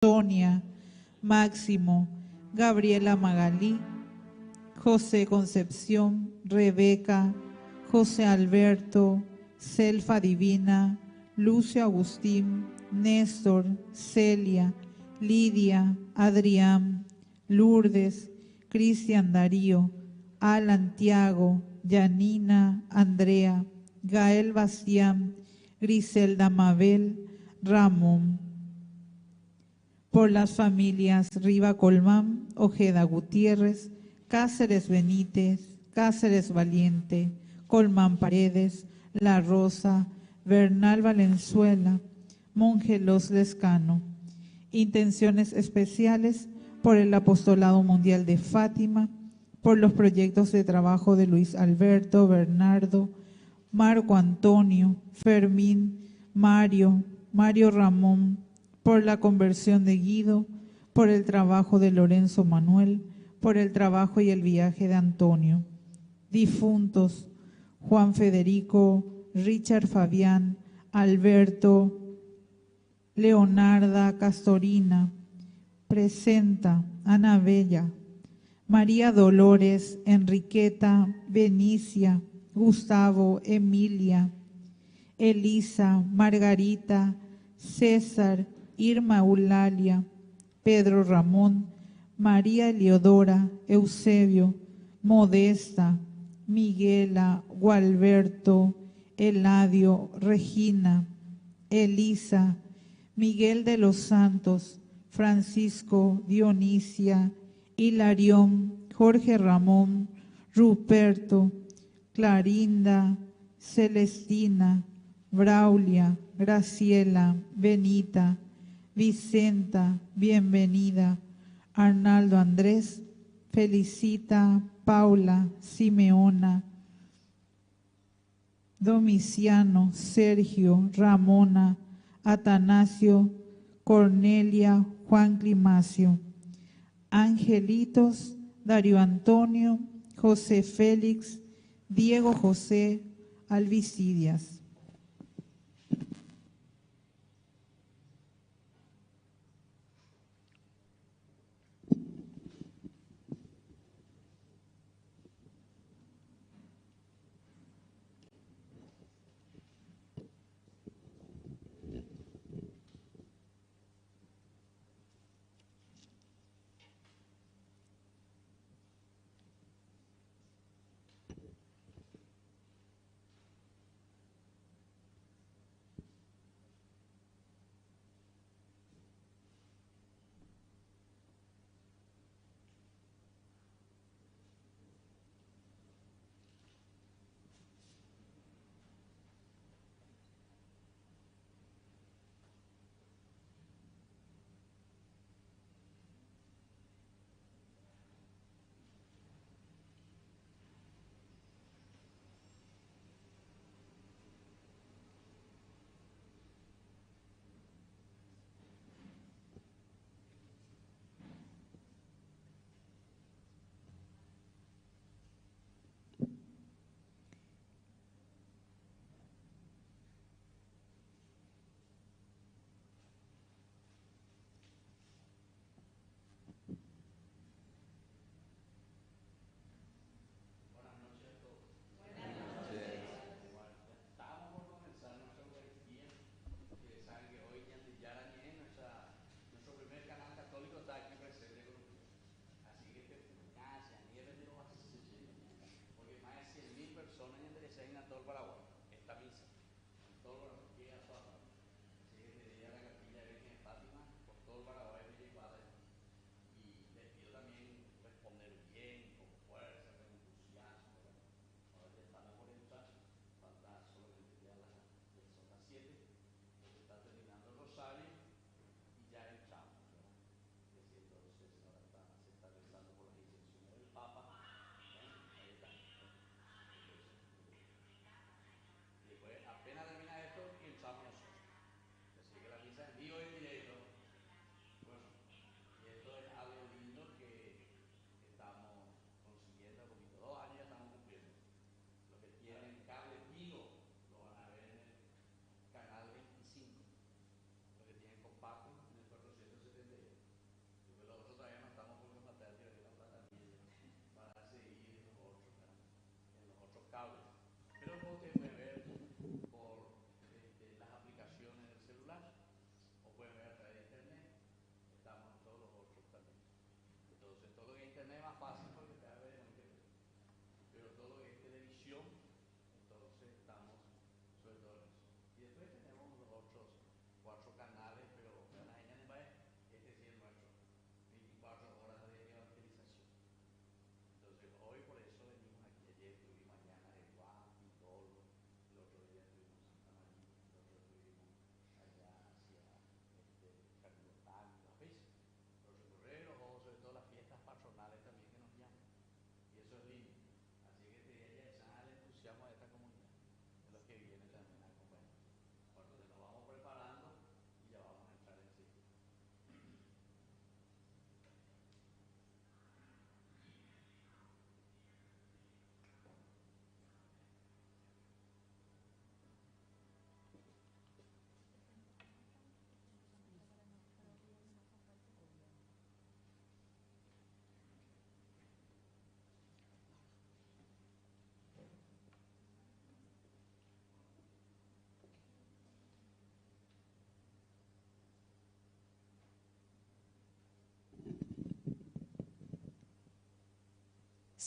Sonia, Máximo, Gabriela Magalí, José Concepción, Rebeca, José Alberto, Selfa Divina, Lucio Agustín, Néstor, Celia, Lidia, Adrián, Lourdes, Cristian Darío, Alan Tiago, Yanina, Andrea, Gael Bastián, Griselda Mabel, Ramón. Por las familias Riva Colmán, Ojeda Gutiérrez, Cáceres Benítez, Cáceres Valiente, Colmán Paredes, La Rosa, Bernal Valenzuela, Mongelos Lescano. Intenciones especiales por el Apostolado Mundial de Fátima, por los proyectos de trabajo de Luis Alberto, Bernardo, Marco Antonio, Fermín, Mario Ramón, por la conversión de Guido, por el trabajo de Lorenzo Manuel, por el trabajo y el viaje de Antonio. Difuntos: Juan Federico, Richard Fabián, Alberto, Leonarda Castorina. Presenta: Ana Bella, María Dolores, Enriqueta, Benicia, Gustavo, Emilia, Elisa, Margarita, César, Irma Eulalia, Pedro Ramón, María Eleodora, Eusebio, Modesta, Miguela, Gualberto, Eladio, Regina, Elisa, Miguel de los Santos, Francisco, Dionisia, Hilarión, Jorge Ramón, Ruperto, Clarinda, Celestina, Braulia, Graciela, Benita, Vicenta, Bienvenida, Arnaldo Andrés, Felicita, Paula, Simeona, Domiciano, Sergio, Ramona, Atanasio, Cornelia, Juan Climacio. Angelitos: Darío Antonio, José Félix, Diego José, Albicidias.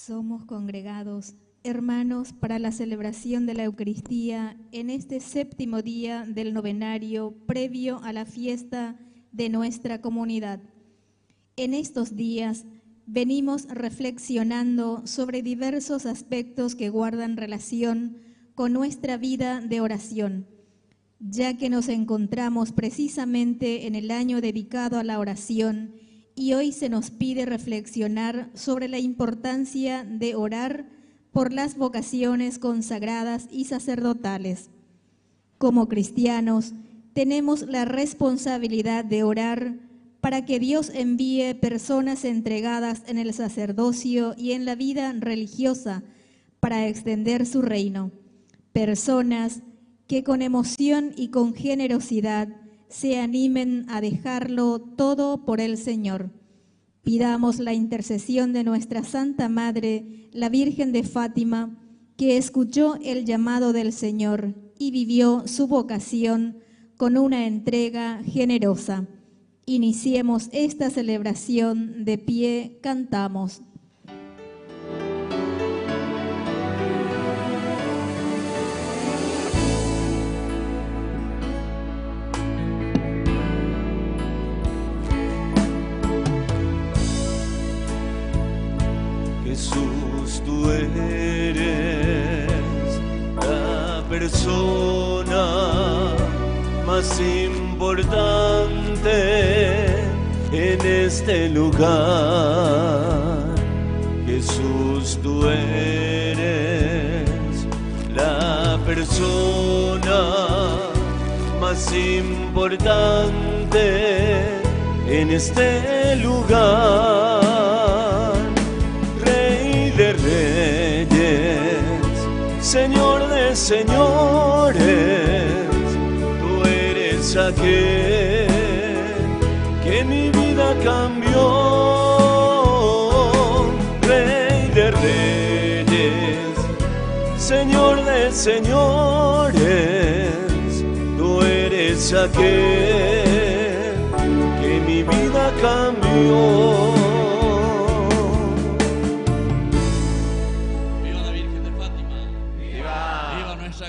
Somos congregados, hermanos, para la celebración de la Eucaristía en este séptimo día del novenario previo a la fiesta de nuestra comunidad. En estos días venimos reflexionando sobre diversos aspectos que guardan relación con nuestra vida de oración, ya que nos encontramos precisamente en el año dedicado a la oración y hoy se nos pide reflexionar sobre la importancia de orar por las vocaciones consagradas y sacerdotales. Como cristianos, tenemos la responsabilidad de orar para que Dios envíe personas entregadas en el sacerdocio y en la vida religiosa para extender su reino. Personas que con emoción y con generosidad se animen a dejarlo todo por el Señor. Pidamos la intercesión de nuestra Santa Madre, la Virgen de Fátima, que escuchó el llamado del Señor y vivió su vocación con una entrega generosa. Iniciemos esta celebración de pie, cantamos. Jesús, tú eres la persona más importante en este lugar. Jesús, tú eres la persona más importante en este lugar. De reyes, Señor de señores, tú eres aquel que mi vida cambió. Rey de reyes, Señor de señores, tú eres aquel que mi vida cambió.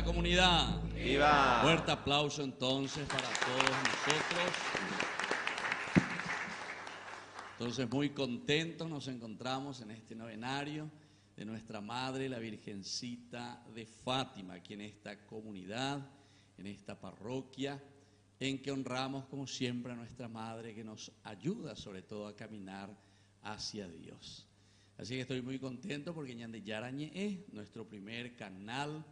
Comunidad. ¡Viva! Fuerte aplauso entonces para todos nosotros. Entonces, muy contentos nos encontramos en este novenario de nuestra Madre, la Virgencita de Fátima, aquí en esta comunidad, en esta parroquia, en que honramos como siempre a nuestra Madre, que nos ayuda sobre todo a caminar hacia Dios. Así que estoy muy contento porque Ñande Yarañe, nuestro primer canal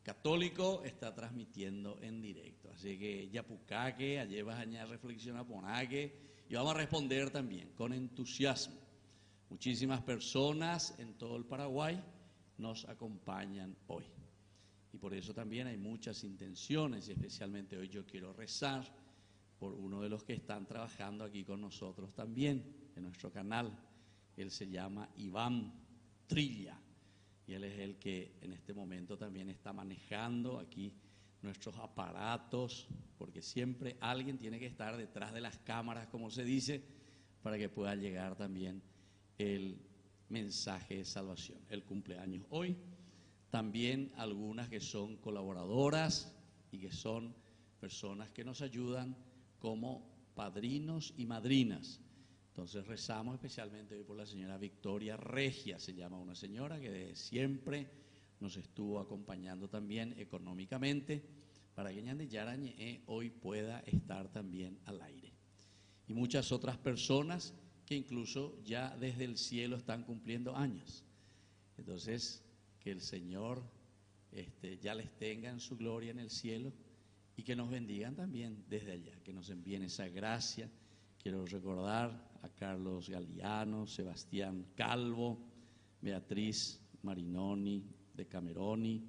católico, está transmitiendo en directo. Así que Yapucaque, allí vas a reflexionar ponaque y vamos a responder también con entusiasmo. Muchísimas personas en todo el Paraguay nos acompañan hoy. Y por eso también hay muchas intenciones, y especialmente hoy yo quiero rezar por uno de los que están trabajando aquí con nosotros también en nuestro canal. Él se llama Iván Trilla. Y él es el que en este momento también está manejando aquí nuestros aparatos, porque siempre alguien tiene que estar detrás de las cámaras, como se dice, para que pueda llegar también el mensaje de salvación. El cumpleaños hoy, también algunas que son colaboradoras y que son personas que nos ayudan como padrinos y madrinas. Entonces rezamos especialmente hoy por la señora Victoria Regia, se llama una señora que desde siempre nos estuvo acompañando también económicamente para que Ñande Yarañe hoy pueda estar también al aire. Y muchas otras personas que incluso ya desde el cielo están cumpliendo años. Entonces, que el Señor ya les tenga en su gloria en el cielo y que nos bendigan también desde allá, que nos envíen esa gracia. Quiero recordar a Carlos Galiano, Sebastián Calvo, Beatriz Marinoni de Cameroni,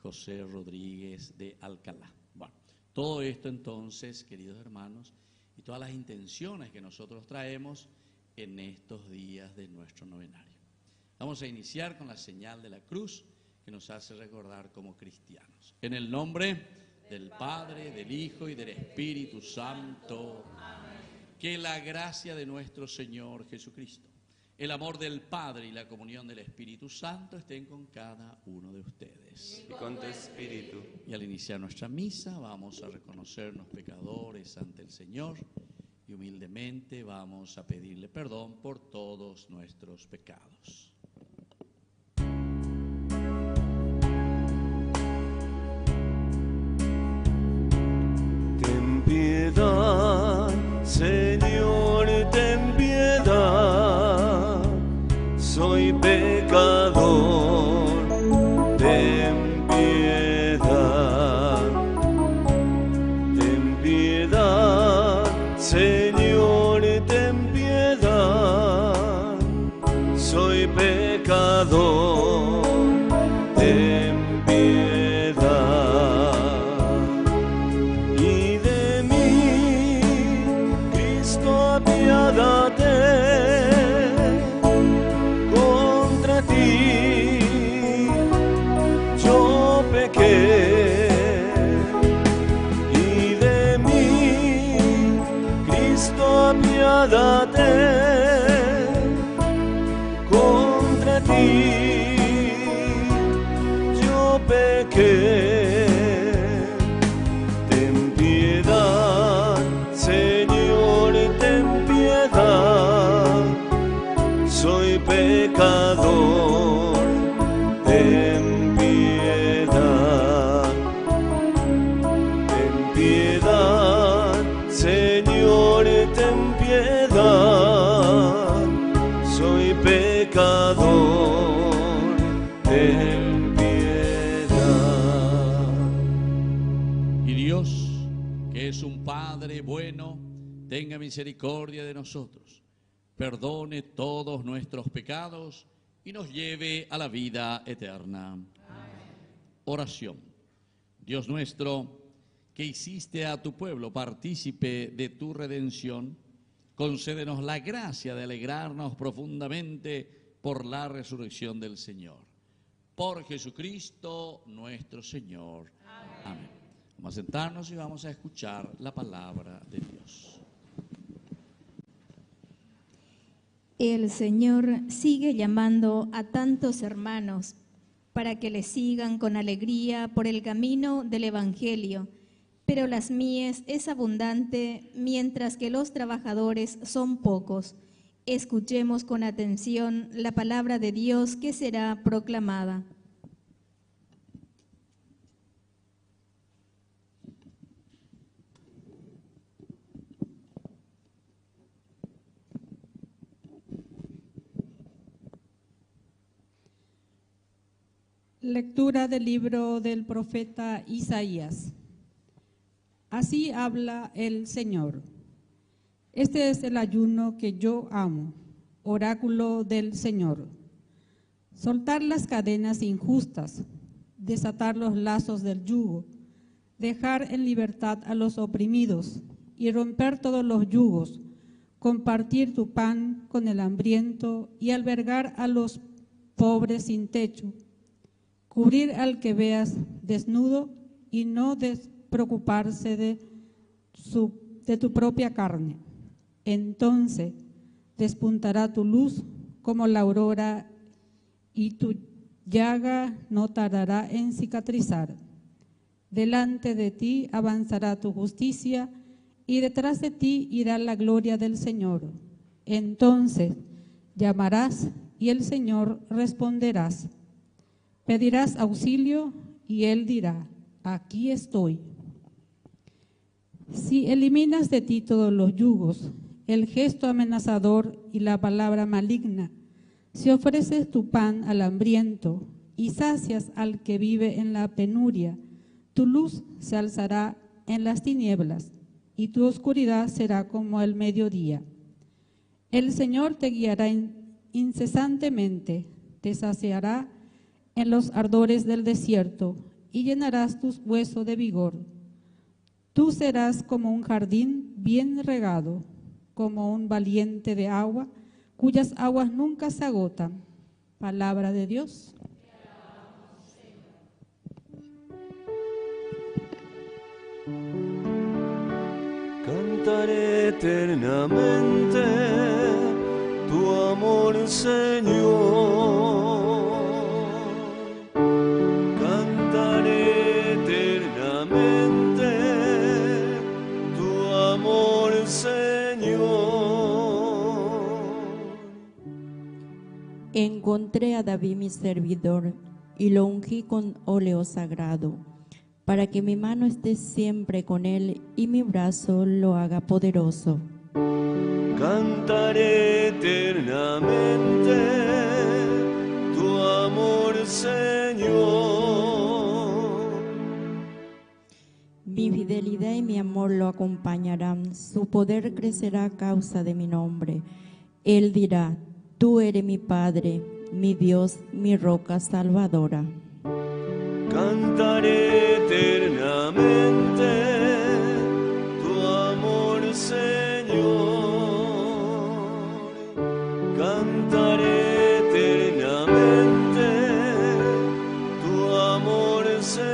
José Rodríguez de Alcalá. Bueno, todo esto entonces, queridos hermanos, y todas las intenciones que nosotros traemos en estos días de nuestro novenario. Vamos a iniciar con la señal de la cruz que nos hace recordar como cristianos. En el nombre del Padre, del Hijo y del Espíritu Santo. Amén. Que la gracia de nuestro Señor Jesucristo, el amor del Padre y la comunión del Espíritu Santo estén con cada uno de ustedes. Y con tu espíritu. Y al iniciar nuestra misa vamos a reconocernos pecadores ante el Señor y humildemente vamos a pedirle perdón por todos nuestros pecados. Ten piedad, Señor, ten piedad. Soy pecador, ten piedad. Ten piedad, Señor, ten piedad. Soy pecador, ten piedad. Y de mí, Cristo, apiádate. Contra ti yo pequé. Y de mí, Cristo, apiádate. Contra ti yo pequé. Ten piedad, Señor, ten piedad. Soy pecador, ten piedad. Ten piedad, Señor, ten piedad. Soy pecador, ten piedad. Y Dios, que es un Padre bueno, tenga misericordia de nosotros, perdone todos nuestros pecados y nos lleve a la vida eterna. Amén. Oración. Dios nuestro, que hiciste a tu pueblo partícipe de tu redención, concédenos la gracia de alegrarnos profundamente por la resurrección del Señor. Por Jesucristo nuestro Señor. Amén. Amén. Vamos a sentarnos y vamos a escuchar la palabra de Dios. El Señor sigue llamando a tantos hermanos para que le sigan con alegría por el camino del Evangelio, pero las mies es abundante, mientras que los trabajadores son pocos. Escuchemos con atención la palabra de Dios que será proclamada. Lectura del libro del profeta Isaías. Así habla el Señor. Este es el ayuno que yo amo, oráculo del Señor. Soltar las cadenas injustas, desatar los lazos del yugo, dejar en libertad a los oprimidos y romper todos los yugos, compartir tu pan con el hambriento y albergar a los pobres sin techo, cubrir al que veas desnudo y no preocuparse de tu propia carne. Entonces despuntará tu luz como la aurora y tu llaga no tardará en cicatrizar. Delante de ti avanzará tu justicia y detrás de ti irá la gloria del Señor. Entonces llamarás y el Señor responderás. Pedirás auxilio y Él dirá, aquí estoy. Si eliminas de ti todos los yugos, el gesto amenazador y la palabra maligna, Si ofreces tu pan al hambriento y sacias al que vive en la penuria, tu luz se alzará en las tinieblas y tu oscuridad será como el mediodía. El Señor te guiará incesantemente, te saciará en los ardores del desierto y llenarás tus huesos de vigor. Tú serás como un jardín bien regado, como un valiente de agua, cuyas aguas nunca se agotan. Palabra de Dios. Cantaré eternamente tu amor, Señor. Cantaré eternamente tu amor, Señor. Encontré a David mi servidor y lo ungí con óleo sagrado, para que mi mano esté siempre con él y mi brazo lo haga poderoso. Cantaré eternamente tu amor, Señor. Mi fidelidad y mi amor lo acompañarán, su poder crecerá a causa de mi nombre. Él dirá: tú eres mi Padre, mi Dios, mi roca salvadora. Cantaré eternamente tu amor, Señor. Cantaré eternamente tu amor, Señor.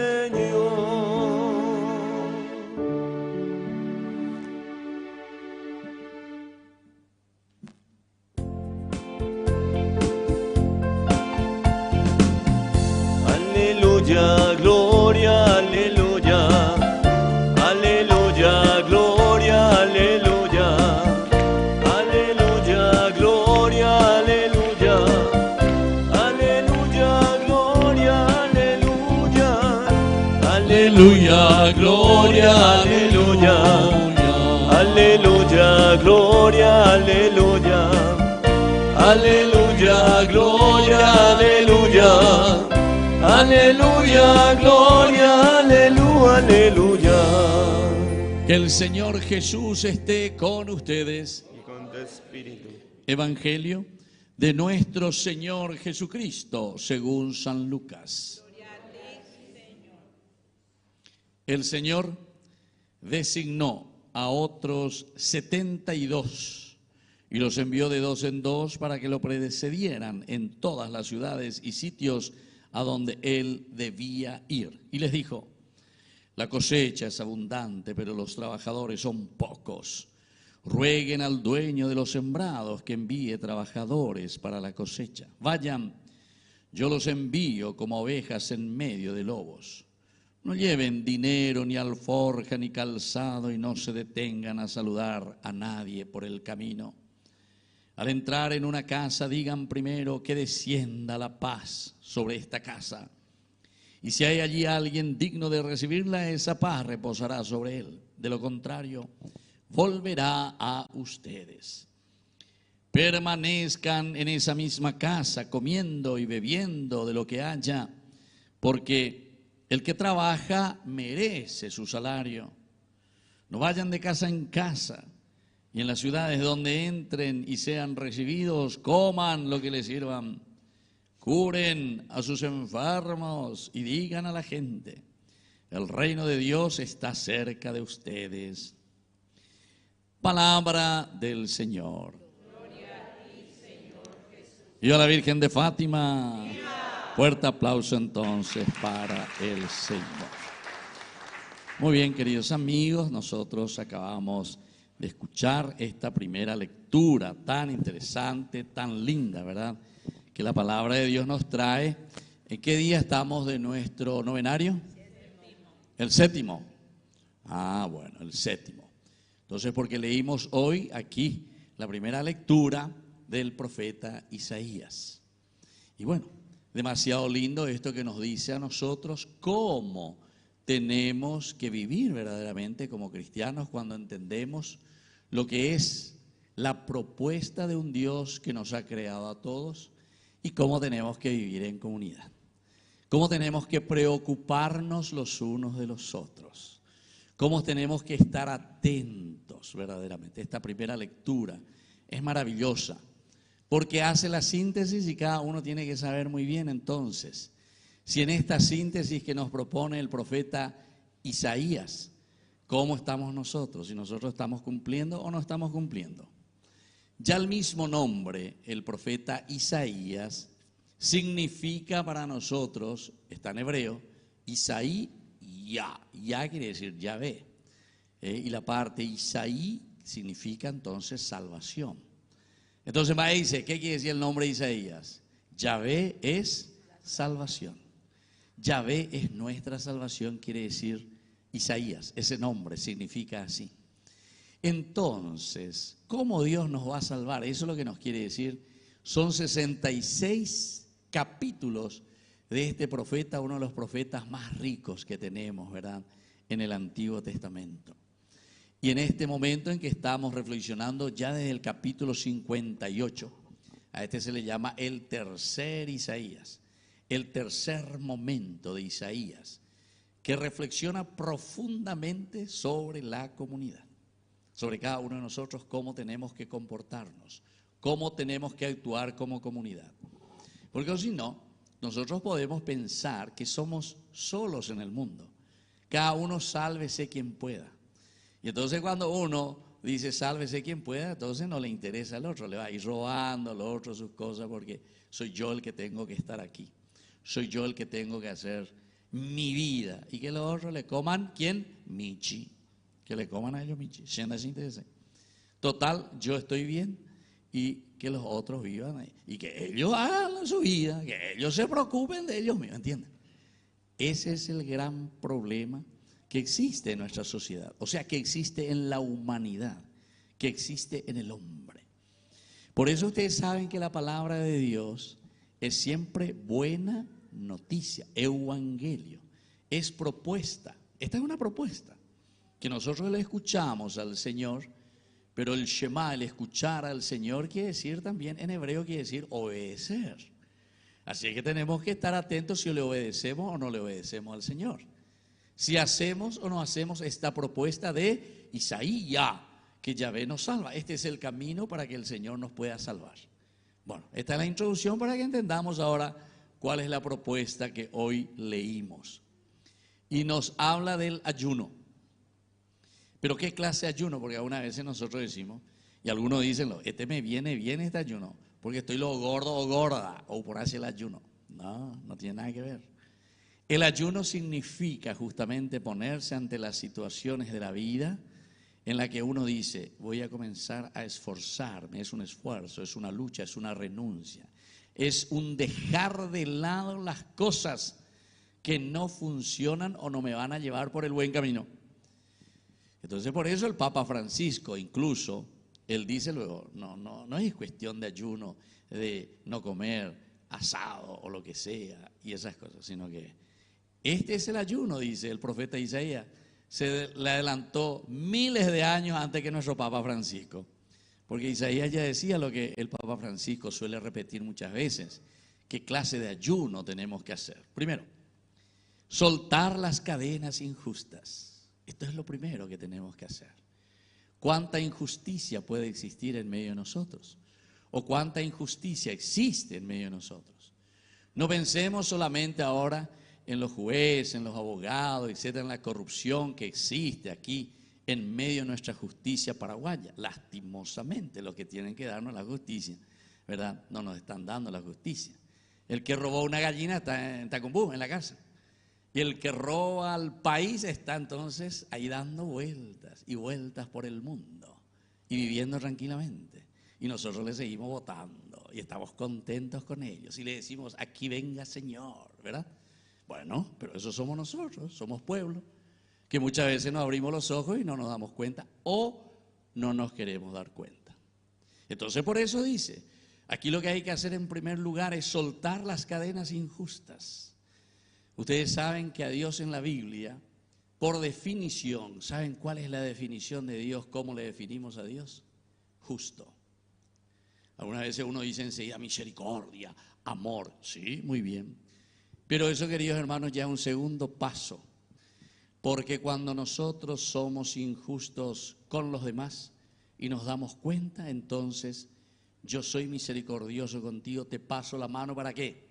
Aleluya, gloria, aleluya, aleluya, gloria, aleluya, aleluya, gloria, aleluya, aleluya, gloria, aleluya, Aleluya, gloria, aleluya, aleluya. aleluya, gloria, aleluya, aleluya, gloria, aleluya. Aleluya, gloria, aleluya, aleluya. Que el Señor Jesús esté con ustedes. Y con tu espíritu. Evangelio de nuestro Señor Jesucristo, según San Lucas. El Señor designó a otros 72 y los envió de dos en dos para que lo precedieran en todas las ciudades y sitios a donde él debía ir. Y les dijo: la cosecha es abundante, pero los trabajadores son pocos. Rueguen al dueño de los sembrados que envíe trabajadores para la cosecha. Vayan, yo los envío como ovejas en medio de lobos. No lleven dinero, ni alforja, ni calzado, y no se detengan a saludar a nadie por el camino. Al entrar en una casa, digan primero: que descienda la paz sobre esta casa. Y si hay allí alguien digno de recibirla, esa paz reposará sobre él. De lo contrario, volverá a ustedes. Permanezcan en esa misma casa, comiendo y bebiendo de lo que haya, porque el que trabaja merece su salario. No vayan de casa en casa. Y en las ciudades donde entren y sean recibidos, coman lo que les sirvan, curen a sus enfermos y digan a la gente: el reino de Dios está cerca de ustedes. Palabra del Señor. Gloria a ti, Señor Jesús. Y a la Virgen de Fátima. ¡Viva! Fuerte aplauso entonces para el Señor. Muy bien, queridos amigos, nosotros acabamos de escuchar esta primera lectura tan interesante, tan linda, ¿verdad?, que la palabra de Dios nos trae. ¿En qué día estamos de nuestro novenario? El séptimo. Ah, bueno, el séptimo. Entonces, porque leímos hoy aquí la primera lectura del profeta Isaías. Y bueno, demasiado lindo esto que nos dice a nosotros cómo tenemos que vivir verdaderamente como cristianos cuando entendemos lo que es la propuesta de un Dios que nos ha creado a todos y cómo tenemos que vivir en comunidad. Cómo tenemos que preocuparnos los unos de los otros. Cómo tenemos que estar atentos verdaderamente. Esta primera lectura es maravillosa porque hace la síntesis y cada uno tiene que saber muy bien entonces si en esta síntesis que nos propone el profeta Isaías, ¿cómo estamos nosotros? Si nosotros estamos cumpliendo o no estamos cumpliendo. Ya el mismo nombre, el profeta Isaías, significa para nosotros, está en hebreo, Isaí, ya quiere decir Yahvé. Y la parte Isaí significa entonces salvación. Entonces va y dice, ¿qué quiere decir el nombre de Isaías? Yahvé es salvación. Yahvé es nuestra salvación, quiere decir Isaías. Ese nombre significa así. Entonces, ¿cómo Dios nos va a salvar? Eso es lo que nos quiere decir. Son 66 capítulos de este profeta, uno de los profetas más ricos que tenemos, ¿verdad?, en el Antiguo Testamento. Y en este momento en que estamos reflexionando ya desde el capítulo 58, a este se le llama el tercer Isaías, el tercer momento de Isaías, que reflexiona profundamente sobre la comunidad, sobre cada uno de nosotros, cómo tenemos que comportarnos, cómo tenemos que actuar como comunidad. Porque si no, nosotros podemos pensar que somos solos en el mundo. Cada uno sálvese quien pueda. Y entonces cuando uno dice sálvese quien pueda, entonces no le interesa al otro, le va a ir robando al otro sus cosas porque soy yo el que tengo que estar aquí. Soy yo el que tengo que hacer mi vida. Y que los otros le coman, ¿quién? Michi. Que le coman a ellos Michi. Total, yo estoy bien y que los otros vivan ahí. Y que ellos hagan su vida, que ellos se preocupen de ellos mismos, ¿entienden? Ese es el gran problema que existe en nuestra sociedad. O sea, que existe en la humanidad, que existe en el hombre. Por eso ustedes saben que la palabra de Dios es siempre buena noticia, evangelio, es propuesta. Esta es una propuesta que nosotros le escuchamos al Señor, pero el Shema, el escuchar al Señor, quiere decir también, en hebreo quiere decir obedecer. Así que tenemos que estar atentos si le obedecemos o no le obedecemos al Señor. Si hacemos o no hacemos esta propuesta de Isaías, que Yahvé nos salva. Este es el camino para que el Señor nos pueda salvar. Bueno, esta es la introducción para que entendamos ahora cuál es la propuesta que hoy leímos. Y nos habla del ayuno. Pero ¿qué clase de ayuno? Porque algunas veces nosotros decimos, y algunos dicen, me viene bien este ayuno, porque estoy lo gordo o gorda, o por así el ayuno. No, no tiene nada que ver. El ayuno significa justamente ponerse ante las situaciones de la vida en la que uno dice, voy a comenzar a esforzarme, es un esfuerzo, es una lucha, es una renuncia, es un dejar de lado las cosas que no funcionan o no me van a llevar por el buen camino. Entonces por eso el Papa Francisco incluso, él dice luego, no es cuestión de ayuno, de no comer asado o lo que sea y esas cosas, sino que este es el ayuno, dice el profeta Isaías, se le adelantó miles de años antes que nuestro Papa Francisco, porque Isaías ya decía lo que el Papa Francisco suele repetir muchas veces, qué clase de ayuno tenemos que hacer. Primero, soltar las cadenas injustas. Esto es lo primero que tenemos que hacer. ¿Cuánta injusticia puede existir en medio de nosotros? ¿O cuánta injusticia existe en medio de nosotros? No pensemos solamente ahora en los jueces, en los abogados, etcétera, en la corrupción que existe aquí en medio de nuestra justicia paraguaya. Lastimosamente, los que tienen que darnos la justicia, ¿verdad?, no nos están dando la justicia. El que robó una gallina está en Tacumbú, en la cárcel. Y el que roba al país está entonces ahí dando vueltas y vueltas por el mundo y viviendo tranquilamente. Y nosotros le seguimos votando y estamos contentos con ellos y le decimos, aquí venga Señor, ¿verdad? Bueno, pero eso somos nosotros, somos pueblo, que muchas veces nos abrimos los ojos y no nos damos cuenta o no nos queremos dar cuenta. Entonces por eso dice, aquí lo que hay que hacer en primer lugar es soltar las cadenas injustas. Ustedes saben que a Dios en la Biblia, por definición, ¿saben cuál es la definición de Dios? ¿Cómo le definimos a Dios? Justo. Algunas veces uno dice enseguida misericordia, amor, sí, muy bien. Pero eso, queridos hermanos, ya es un segundo paso. Porque cuando nosotros somos injustos con los demás y nos damos cuenta, entonces yo soy misericordioso contigo, te paso la mano, ¿para qué?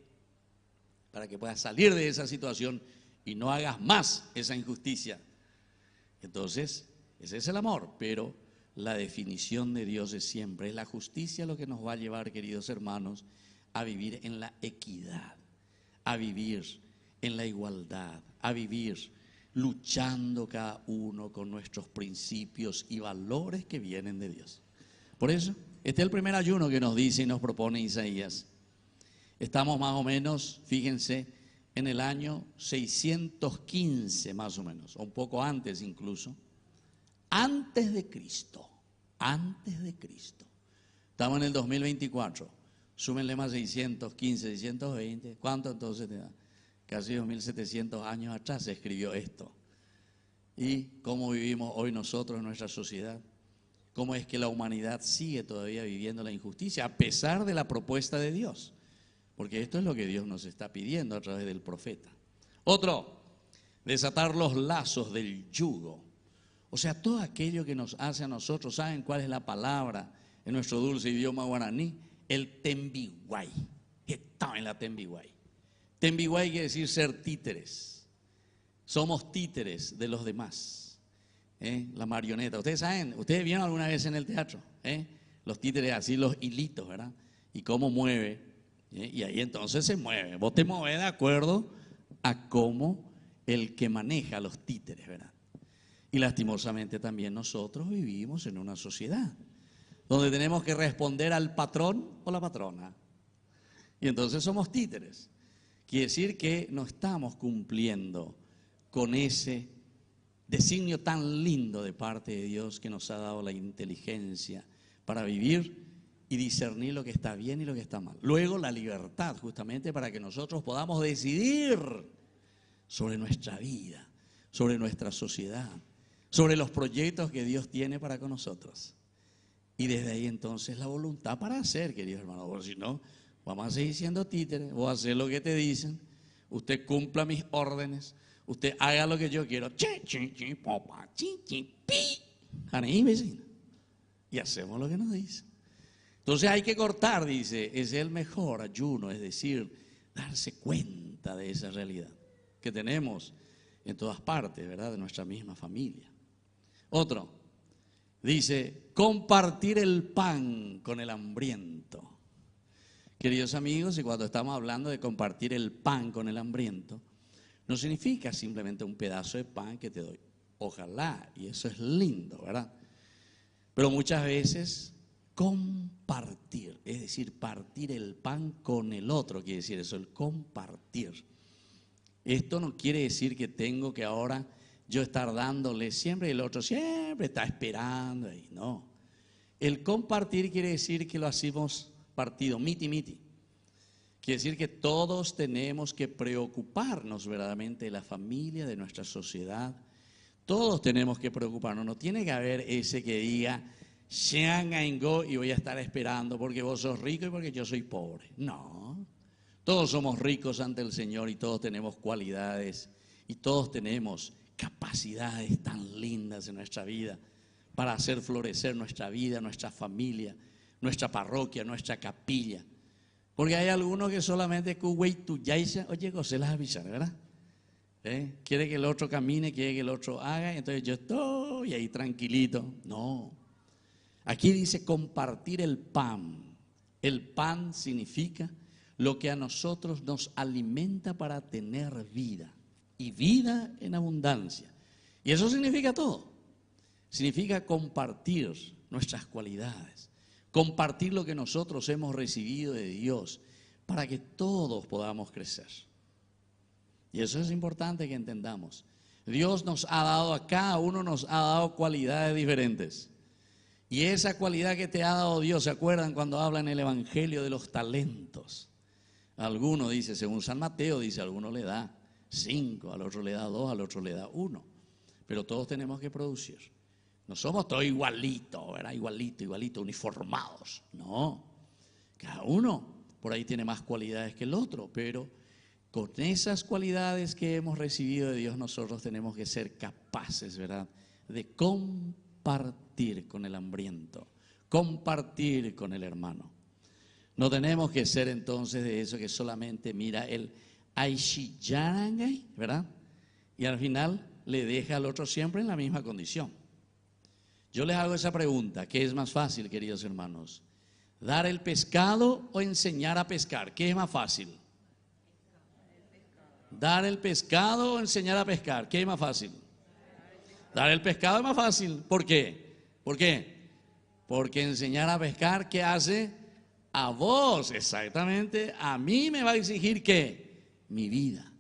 Para que puedas salir de esa situación y no hagas más esa injusticia. Entonces, ese es el amor, pero la definición de Dios es siempre, es la justicia lo que nos va a llevar, queridos hermanos, a vivir en la equidad, a vivir en la igualdad, a vivir luchando cada uno con nuestros principios y valores que vienen de Dios. Por eso, este es el primer ayuno que nos dice y nos propone Isaías. Estamos más o menos, fíjense, en el año 615 más o menos, o un poco antes incluso, antes de Cristo, antes de Cristo. Estamos en el 2024, súmenle más 615, 620, ¿cuánto entonces te da? Casi 2700 años atrás se escribió esto. ¿Y cómo vivimos hoy nosotros en nuestra sociedad? ¿Cómo es que la humanidad sigue todavía viviendo la injusticia a pesar de la propuesta de Dios? Porque esto es lo que Dios nos está pidiendo a través del profeta. Otro, desatar los lazos del yugo. O sea, todo aquello que nos hace a nosotros, ¿saben cuál es la palabra en nuestro dulce idioma guaraní? El tembiguay. Está en la tembiguay. Tembiguay quiere decir ser títeres. Somos títeres de los demás. La marioneta. Ustedes saben, ustedes vieron alguna vez en el teatro, los títeres así, los hilitos, ¿verdad? Y cómo mueve. Y ahí entonces se mueve. Vos te mueves de acuerdo a cómo el que maneja los títeres, ¿verdad? Y lastimosamente también nosotros vivimos en una sociedad donde tenemos que responder al patrón o la patrona. Y entonces somos títeres. Quiere decir que no estamos cumpliendo con ese designio tan lindo de parte de Dios que nos ha dado la inteligencia para vivir y discernir lo que está bien y lo que está mal. Luego la libertad, justamente para que nosotros podamos decidir sobre nuestra vida, sobre nuestra sociedad, sobre los proyectos que Dios tiene para con nosotros. Y desde ahí entonces la voluntad para hacer, queridos hermanos, porque si no, vamos a seguir siendo títeres, voy a hacer lo que te dicen, usted cumpla mis órdenes, usted haga lo que yo quiero, y hacemos lo que nos dice. Entonces hay que cortar, dice, es el mejor ayuno, es decir, darse cuenta de esa realidad que tenemos en todas partes, ¿verdad? De nuestra misma familia. Otro, dice, compartir el pan con el hambriento. Queridos amigos, y cuando estamos hablando de compartir el pan con el hambriento, no significa simplemente un pedazo de pan que te doy. Ojalá, y eso es lindo, ¿verdad? Pero muchas veces compartir, es decir, partir el pan con el otro, quiere decir eso, el compartir. Esto no quiere decir que tengo que ahora yo estar dándole siempre y el otro siempre está esperando ahí, no. El compartir quiere decir que lo hacemos partido, miti. Quiere decir que todos tenemos que preocuparnos verdaderamente de la familia, de nuestra sociedad. Todos tenemos que preocuparnos. No tiene que haber ese que diga, y voy a estar esperando porque vos sos rico y porque yo soy pobre. No. Todos somos ricos ante el Señor y todos tenemos cualidades y todos tenemos capacidades tan lindas en nuestra vida para hacer florecer nuestra vida, nuestra familia, nuestra parroquia, nuestra capilla. Porque hay algunos que solamente oye, José las avisan, ¿verdad? Quiere que el otro camine, quiere que el otro haga, entonces yo estoy ahí tranquilito. No. Aquí dice compartir el pan. El pan significa lo que a nosotros nos alimenta para tener vida. Y vida en abundancia. Y eso significa todo. Significa compartir nuestras cualidades. Compartir lo que nosotros hemos recibido de Dios para que todos podamos crecer. Y eso es importante que entendamos. Dios nos ha dado, a cada uno nos ha dado cualidades diferentes. Y esa cualidad que te ha dado Dios, ¿se acuerdan cuando habla en el Evangelio de los talentos? Alguno dice, según San Mateo, dice, a alguno le da 5, al otro le da 2, al otro le da 1. Pero todos tenemos que producir. No somos todos igualitos, ¿verdad? Igualito, uniformados. No. Cada uno por ahí tiene más cualidades que el otro, pero con esas cualidades que hemos recibido de Dios, nosotros tenemos que ser capaces, ¿verdad?, de compartir con el hambriento, compartir con el hermano. No tenemos que ser entonces de eso que solamente mira el aishiyarangay, ¿verdad?, y al final le deja al otro siempre en la misma condición. Yo les hago esa pregunta: ¿qué es más fácil, queridos hermanos? ¿Dar el pescado o enseñar a pescar? ¿Qué es más fácil? ¿Dar el pescado o enseñar a pescar? ¿Qué es más fácil? Dar el pescado es más fácil. ¿Por qué? ¿Por qué? Porque enseñar a pescar, ¿qué hace? A vos, exactamente, a mí me va a exigir ¿qué? Mi vida,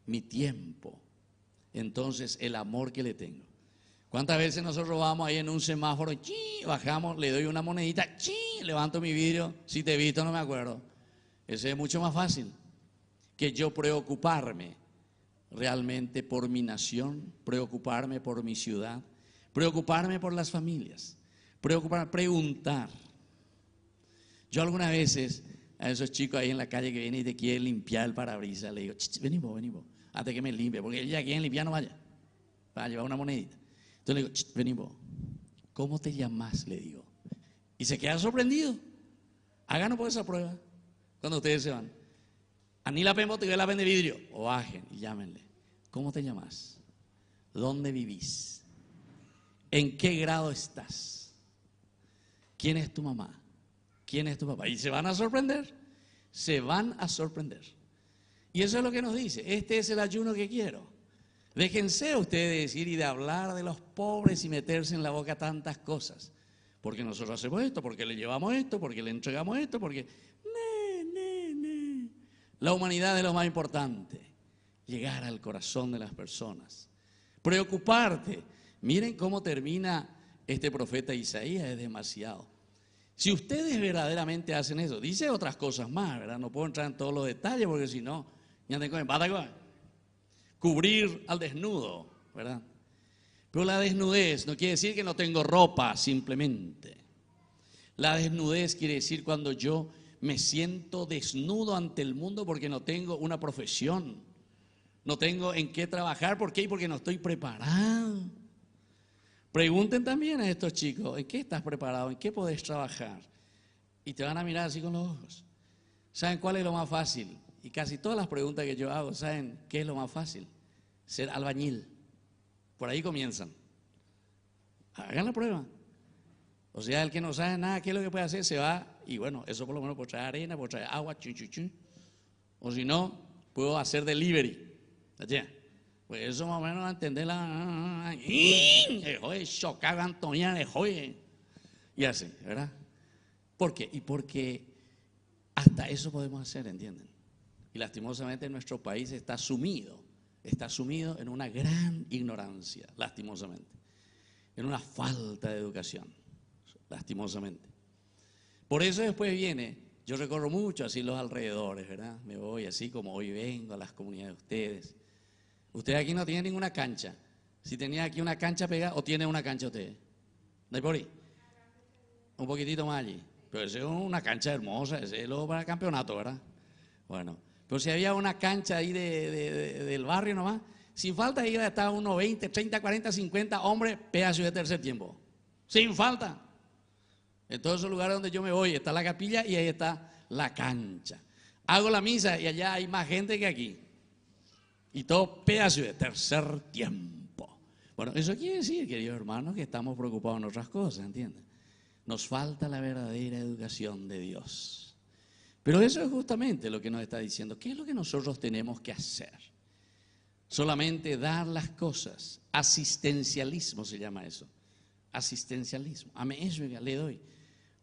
mi tiempo. Entonces, el amor que le tengo. ¿Cuántas veces nosotros vamos ahí en un semáforo, bajamos, le doy una monedita, levanto mi vidrio, si te he visto no me acuerdo? Ese es mucho más fácil que yo preocuparme realmente por mi nación, preocuparme por mi ciudad, preocuparme por las familias, preguntar. Yo algunas veces a esos chicos ahí en la calle que vienen y te quieren limpiar el parabrisas, le digo, vení vos, hasta que me limpie, porque ellos ya quieren limpiar, no vaya, para llevar una monedita. Entonces le digo, vení vos, ¿cómo te llamas?, le digo. Y se queda sorprendido. Háganos por esa prueba cuando ustedes se van. Anila Pembo te la vende vidrio, o bajen y llámenle. ¿Cómo te llamas? ¿Dónde vivís? ¿En qué grado estás? ¿Quién es tu mamá? ¿Quién es tu papá? Y se van a sorprender, se van a sorprender. Y eso es lo que nos dice, este es el ayuno que quiero. Déjense ustedes de decir y de hablar de los pobres y meterse en la boca tantas cosas. Porque nosotros hacemos esto, porque le llevamos esto, porque le entregamos esto, porque... La humanidad es lo más importante, llegar al corazón de las personas, preocuparte. Miren cómo termina este profeta Isaías, es demasiado. Si ustedes verdaderamente hacen eso, dice otras cosas más, ¿verdad? No puedo entrar en todos los detalles porque si no, ya tengo cubrir al desnudo, ¿verdad? Pero la desnudez no quiere decir que no tengo ropa simplemente. La desnudez quiere decir cuando yo me siento desnudo ante el mundo porque no tengo una profesión, no tengo en qué trabajar. ¿Por qué? Porque no estoy preparado. Pregunten también a estos chicos, ¿en qué estás preparado? ¿En qué podés trabajar? Y te van a mirar así con los ojos. ¿Saben cuál es lo más fácil? Y casi todas las preguntas que yo hago, ¿saben qué es lo más fácil? Ser albañil. Por ahí comienzan. Hagan la prueba. O sea, el que no sabe nada, ¿qué es lo que puede hacer? Se va y bueno, eso por lo menos puedo traer arena, puedo traer agua, o si no, puedo hacer delivery. Pues eso más o menos a entender la... chocar Antonia, y así, ¿verdad? ¿Por qué? Y porque hasta eso podemos hacer, ¿entienden? Y lastimosamente nuestro país está sumido en una gran ignorancia, lastimosamente, en una falta de educación, lastimosamente. Por eso después viene, yo recorro mucho así los alrededores, ¿verdad? Me voy así como hoy vengo a las comunidades de ustedes. Ustedes aquí no tienen ninguna cancha. Si tenía aquí una cancha pegada, ¿o tiene una cancha ustedes? ¿No hay por ahí? Un poquitito más allí. Pero esa es una cancha hermosa, ese es lo para el campeonato, ¿verdad? Bueno, pero si había una cancha ahí del barrio nomás, sin falta iba a estar unos 20, 30, 40, 50 hombres, pedazo de tercer tiempo. Sin falta. En todos esos lugares donde yo me voy, está la capilla y ahí está la cancha. Hago la misa y allá hay más gente que aquí. Y todo pedazo de tercer tiempo. Bueno, eso quiere decir, queridos hermanos, que estamos preocupados en otras cosas, ¿entienden? Nos falta la verdadera educación de Dios. Pero eso es justamente lo que nos está diciendo. ¿Qué es lo que nosotros tenemos que hacer? Solamente dar las cosas. Asistencialismo se llama eso. Asistencialismo. Le doy.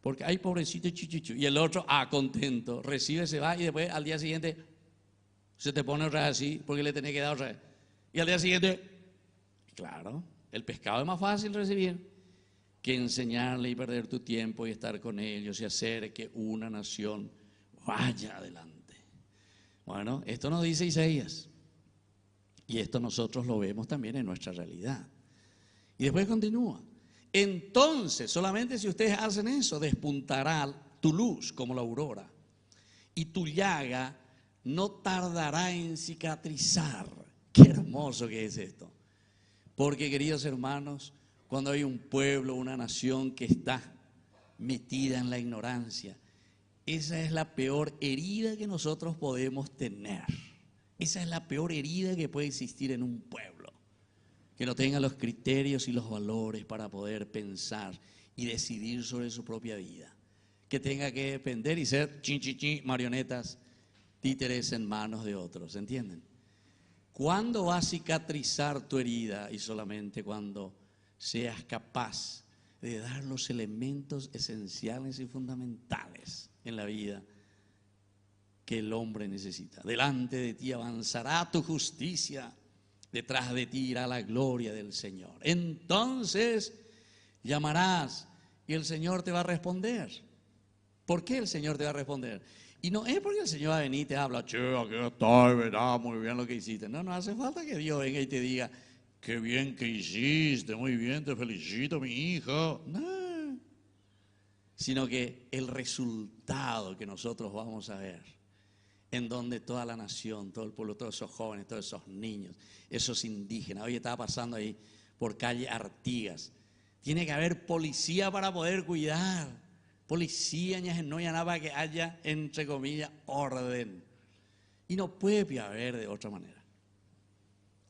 Porque hay pobrecito chuchuchu. Y el otro, contento. Recibe, se va y después al día siguiente se te pone otra vez así porque le tenés que dar otra vez. Y al día siguiente, claro, el pescado es más fácil recibir que enseñarle y perder tu tiempo y estar con ellos y hacer que una nación vaya adelante. Bueno, esto nos dice Isaías. Y esto nosotros lo vemos también en nuestra realidad. Y después continúa. Entonces, solamente si ustedes hacen eso, despuntará tu luz como la aurora, y tu llaga no tardará en cicatrizar. Qué hermoso que es esto. Porque, queridos hermanos, cuando hay un pueblo, una nación que está metida en la ignorancia, esa es la peor herida que nosotros podemos tener. Esa es la peor herida que puede existir en un pueblo, que no tenga los criterios y los valores para poder pensar y decidir sobre su propia vida, que tenga que depender y ser marionetas, títeres en manos de otros, ¿entienden? ¿Cuándo va a cicatrizar tu herida? Y solamente cuando seas capaz de dar los elementos esenciales y fundamentales en la vida que el hombre necesita. Delante de ti avanzará tu justicia, detrás de ti irá la gloria del Señor. Entonces llamarás y el Señor te va a responder. ¿Por qué el Señor te va a responder? Y no es porque el Señor va a venir y te habla, che, aquí estoy, verá, muy bien lo que hiciste. No, no hace falta que Dios venga y te diga, qué bien que hiciste, muy bien, te felicito, mi hijo. No, sino que el resultado que nosotros vamos a ver, en donde toda la nación, todo el pueblo, todos esos jóvenes, todos esos niños, esos indígenas. Hoy estaba pasando ahí por calle Artigas. Tiene que haber policía para poder cuidar. Policía, no hay nada para que haya, entre comillas, orden. Y no puede haber de otra manera.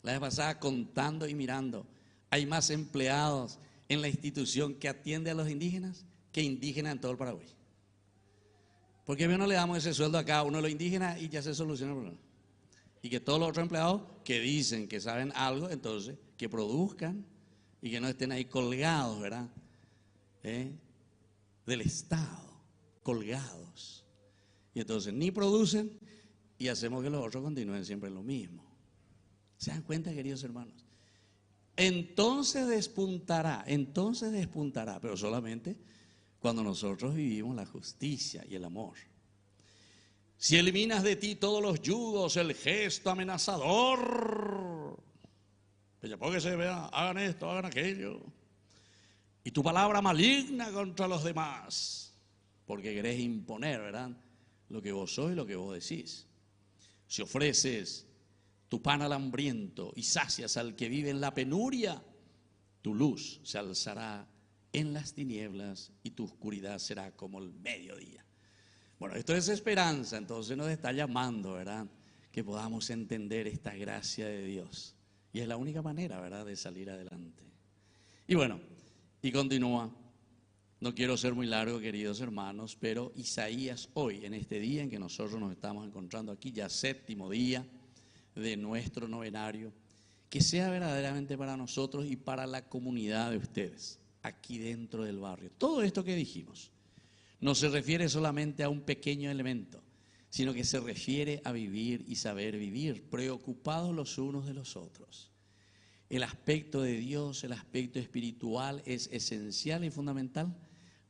La vez pasada, contando y mirando, hay más empleados en la institución que atiende a los indígenas que indígenas en todo el Paraguay. ¿Por qué no le damos ese sueldo a cada uno de los indígenas y ya se soluciona el problema? Y que todos los otros empleados que dicen que saben algo, entonces, que produzcan y que no estén ahí colgados, ¿verdad? Del Estado, colgados. Y entonces ni producen y hacemos que los otros continúen siempre lo mismo. ¿Se dan cuenta, queridos hermanos? Entonces despuntará, pero solamente cuando nosotros vivimos la justicia y el amor. Si eliminas de ti todos los yugos, el gesto amenazador, pues ya porque se vea, hagan esto, hagan aquello, y tu palabra maligna contra los demás, porque querés imponer, ¿verdad?, lo que vos sois y lo que vos decís. Si ofreces tu pan al hambriento y sacias al que vive en la penuria, tu luz se alzará en las tinieblas y tu oscuridad será como el mediodía. Bueno, esto es esperanza, entonces nos está llamando, ¿verdad?, que podamos entender esta gracia de Dios. Y es la única manera, ¿verdad?, de salir adelante. Y bueno, y continúa. No quiero ser muy largo, queridos hermanos, pero Isaías hoy, en este día en que nosotros nos estamos encontrando aquí, ya séptimo día de nuestro novenario, que sea verdaderamente para nosotros y para la comunidad de ustedes, aquí dentro del barrio. Todo esto que dijimos no se refiere solamente a un pequeño elemento, sino que se refiere a vivir y saber vivir, preocupados los unos de los otros. El aspecto de Dios, el aspecto espiritual es esencial y fundamental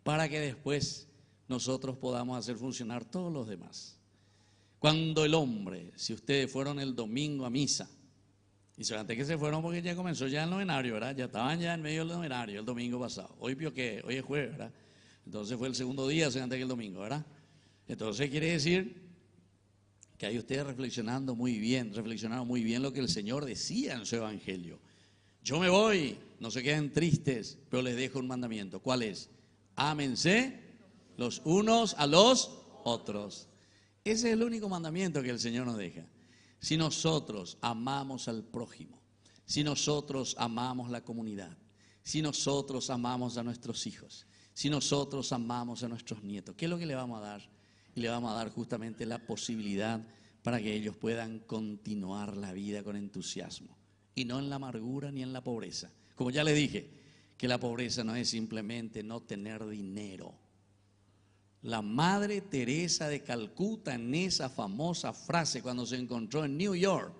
para que después nosotros podamos hacer funcionar todos los demás. Cuando el hombre, si ustedes fueron el domingo a misa, y antes que se fueron porque ya comenzó ya el novenario, ¿verdad? Ya estaban ya en medio del novenario el domingo pasado. Hoy ¿qué? Hoy es jueves, ¿verdad? Entonces fue el segundo día antes que el domingo, ¿verdad? Entonces quiere decir que ahí ustedes reflexionaron muy bien lo que el Señor decía en su evangelio. Yo me voy, no se queden tristes, pero les dejo un mandamiento. ¿Cuál es? Ámense los unos a los otros. Ese es el único mandamiento que el Señor nos deja. Si nosotros amamos al prójimo, si nosotros amamos la comunidad, si nosotros amamos a nuestros hijos, si nosotros amamos a nuestros nietos, ¿qué es lo que le vamos a dar? Y le vamos a dar justamente la posibilidad para que ellos puedan continuar la vida con entusiasmo y no en la amargura ni en la pobreza. Como ya le dije, que la pobreza no es simplemente no tener dinero. La Madre Teresa de Calcuta, en esa famosa frase cuando se encontró en New York,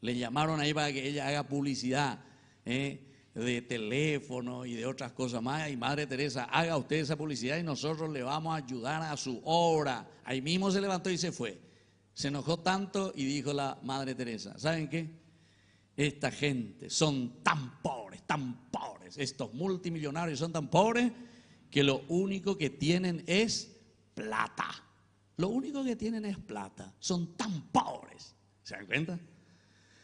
le llamaron ahí para que ella haga publicidad de teléfono y de otras cosas más. Y Madre Teresa, haga usted esa publicidad y nosotros le vamos a ayudar a su obra. Ahí mismo se levantó y se fue. Se enojó tanto y dijo la Madre Teresa, ¿saben qué? Esta gente son tan pobres, estos multimillonarios son tan pobres que lo único que tienen es plata. Lo único que tienen es plata. Son tan pobres. ¿Se dan cuenta?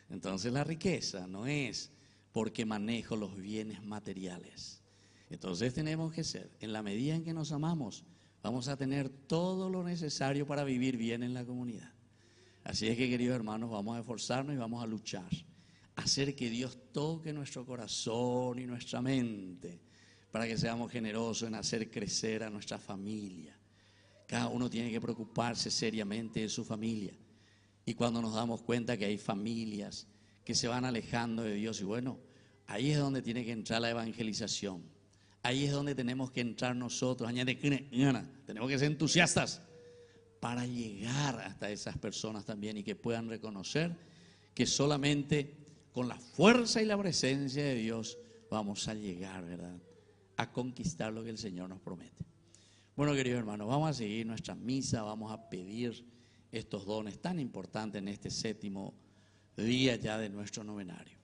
Entonces la riqueza no es porque manejo los bienes materiales. Entonces tenemos que ser, en la medida en que nos amamos, vamos a tener todo lo necesario para vivir bien en la comunidad. Así es que, queridos hermanos, vamos a esforzarnos y vamos a luchar, hacer que Dios toque nuestro corazón y nuestra mente, para que seamos generosos en hacer crecer a nuestra familia. Cada uno tiene que preocuparse seriamente de su familia. Y cuando nos damos cuenta que hay familias que se van alejando de Dios, y bueno, ahí es donde tiene que entrar la evangelización. Ahí es donde tenemos que entrar nosotros. Tenemos que ser entusiastas para llegar hasta esas personas también y que puedan reconocer que solamente con la fuerza y la presencia de Dios vamos a llegar, ¿verdad?, a conquistar lo que el Señor nos promete. Bueno, queridos hermanos, vamos a seguir nuestra misa, vamos a pedir estos dones tan importantes en este 7º día ya de nuestro novenario,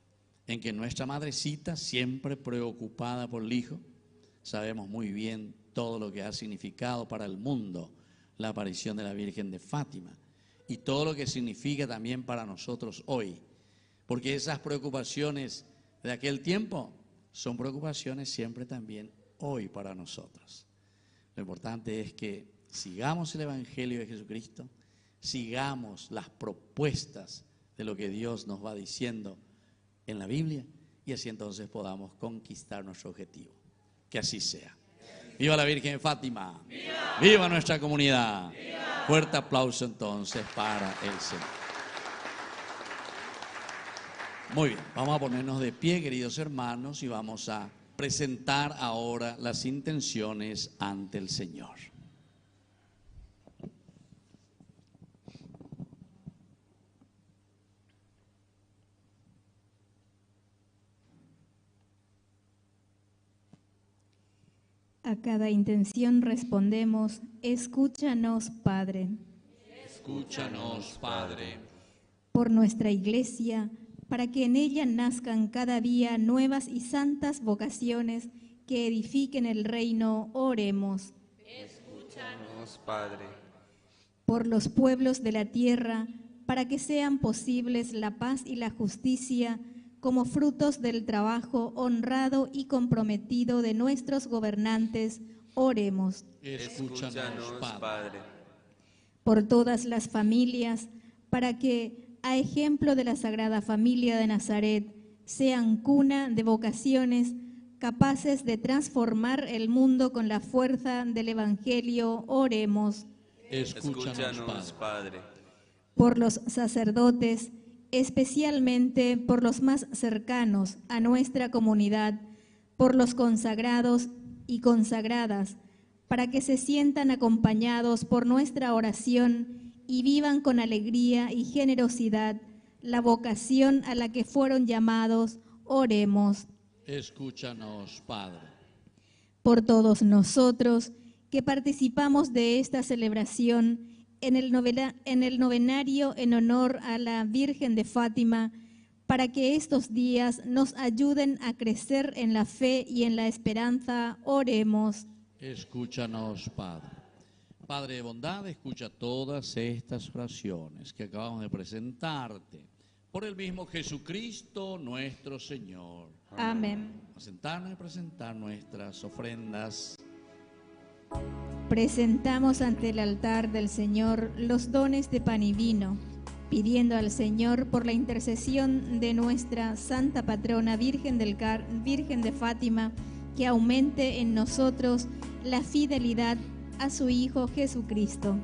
en que nuestra madrecita, siempre preocupada por el Hijo, sabemos muy bien todo lo que ha significado para el mundo la aparición de la Virgen de Fátima y todo lo que significa también para nosotros hoy, porque esas preocupaciones de aquel tiempo son preocupaciones siempre también hoy para nosotros. Lo importante es que sigamos el Evangelio de Jesucristo, sigamos las propuestas de lo que Dios nos va diciendo en la Biblia y así entonces podamos conquistar nuestro objetivo. Que así sea. ¡Viva la Virgen de Fátima! ¡Viva! ¡Viva nuestra comunidad! ¡Viva! Fuerte aplauso entonces para el Señor. Muy bien, vamos a ponernos de pie, queridos hermanos, y vamos a presentar ahora las intenciones ante el Señor. A cada intención respondemos: escúchanos, Padre. Escúchanos, Padre. Por nuestra Iglesia, para que en ella nazcan cada día nuevas y santas vocaciones que edifiquen el reino, oremos. Escúchanos, Padre. Por los pueblos de la tierra, para que sean posibles la paz y la justicia como frutos del trabajo honrado y comprometido de nuestros gobernantes, oremos. Escúchanos, Padre. Por todas las familias, para que, a ejemplo de la Sagrada Familia de Nazaret, sean cuna de vocaciones capaces de transformar el mundo con la fuerza del Evangelio, oremos. Escúchanos, Padre. Por los sacerdotes, especialmente por los más cercanos a nuestra comunidad, por los consagrados y consagradas, para que se sientan acompañados por nuestra oración y vivan con alegría y generosidad la vocación a la que fueron llamados, oremos. Escúchanos, Padre. Por todos nosotros que participamos de esta celebración en el novenario en honor a la Virgen de Fátima, para que estos días nos ayuden a crecer en la fe y en la esperanza, oremos. Escúchanos, Padre. Padre de bondad, escucha todas estas oraciones que acabamos de presentarte. Por el mismo Jesucristo nuestro Señor. Amén. A sentarnos y presentar nuestras ofrendas. Presentamos ante el altar del Señor los dones de pan y vino, pidiendo al Señor por la intercesión de nuestra Santa Patrona Virgen de Fátima, que aumente en nosotros la fidelidad a su Hijo Jesucristo.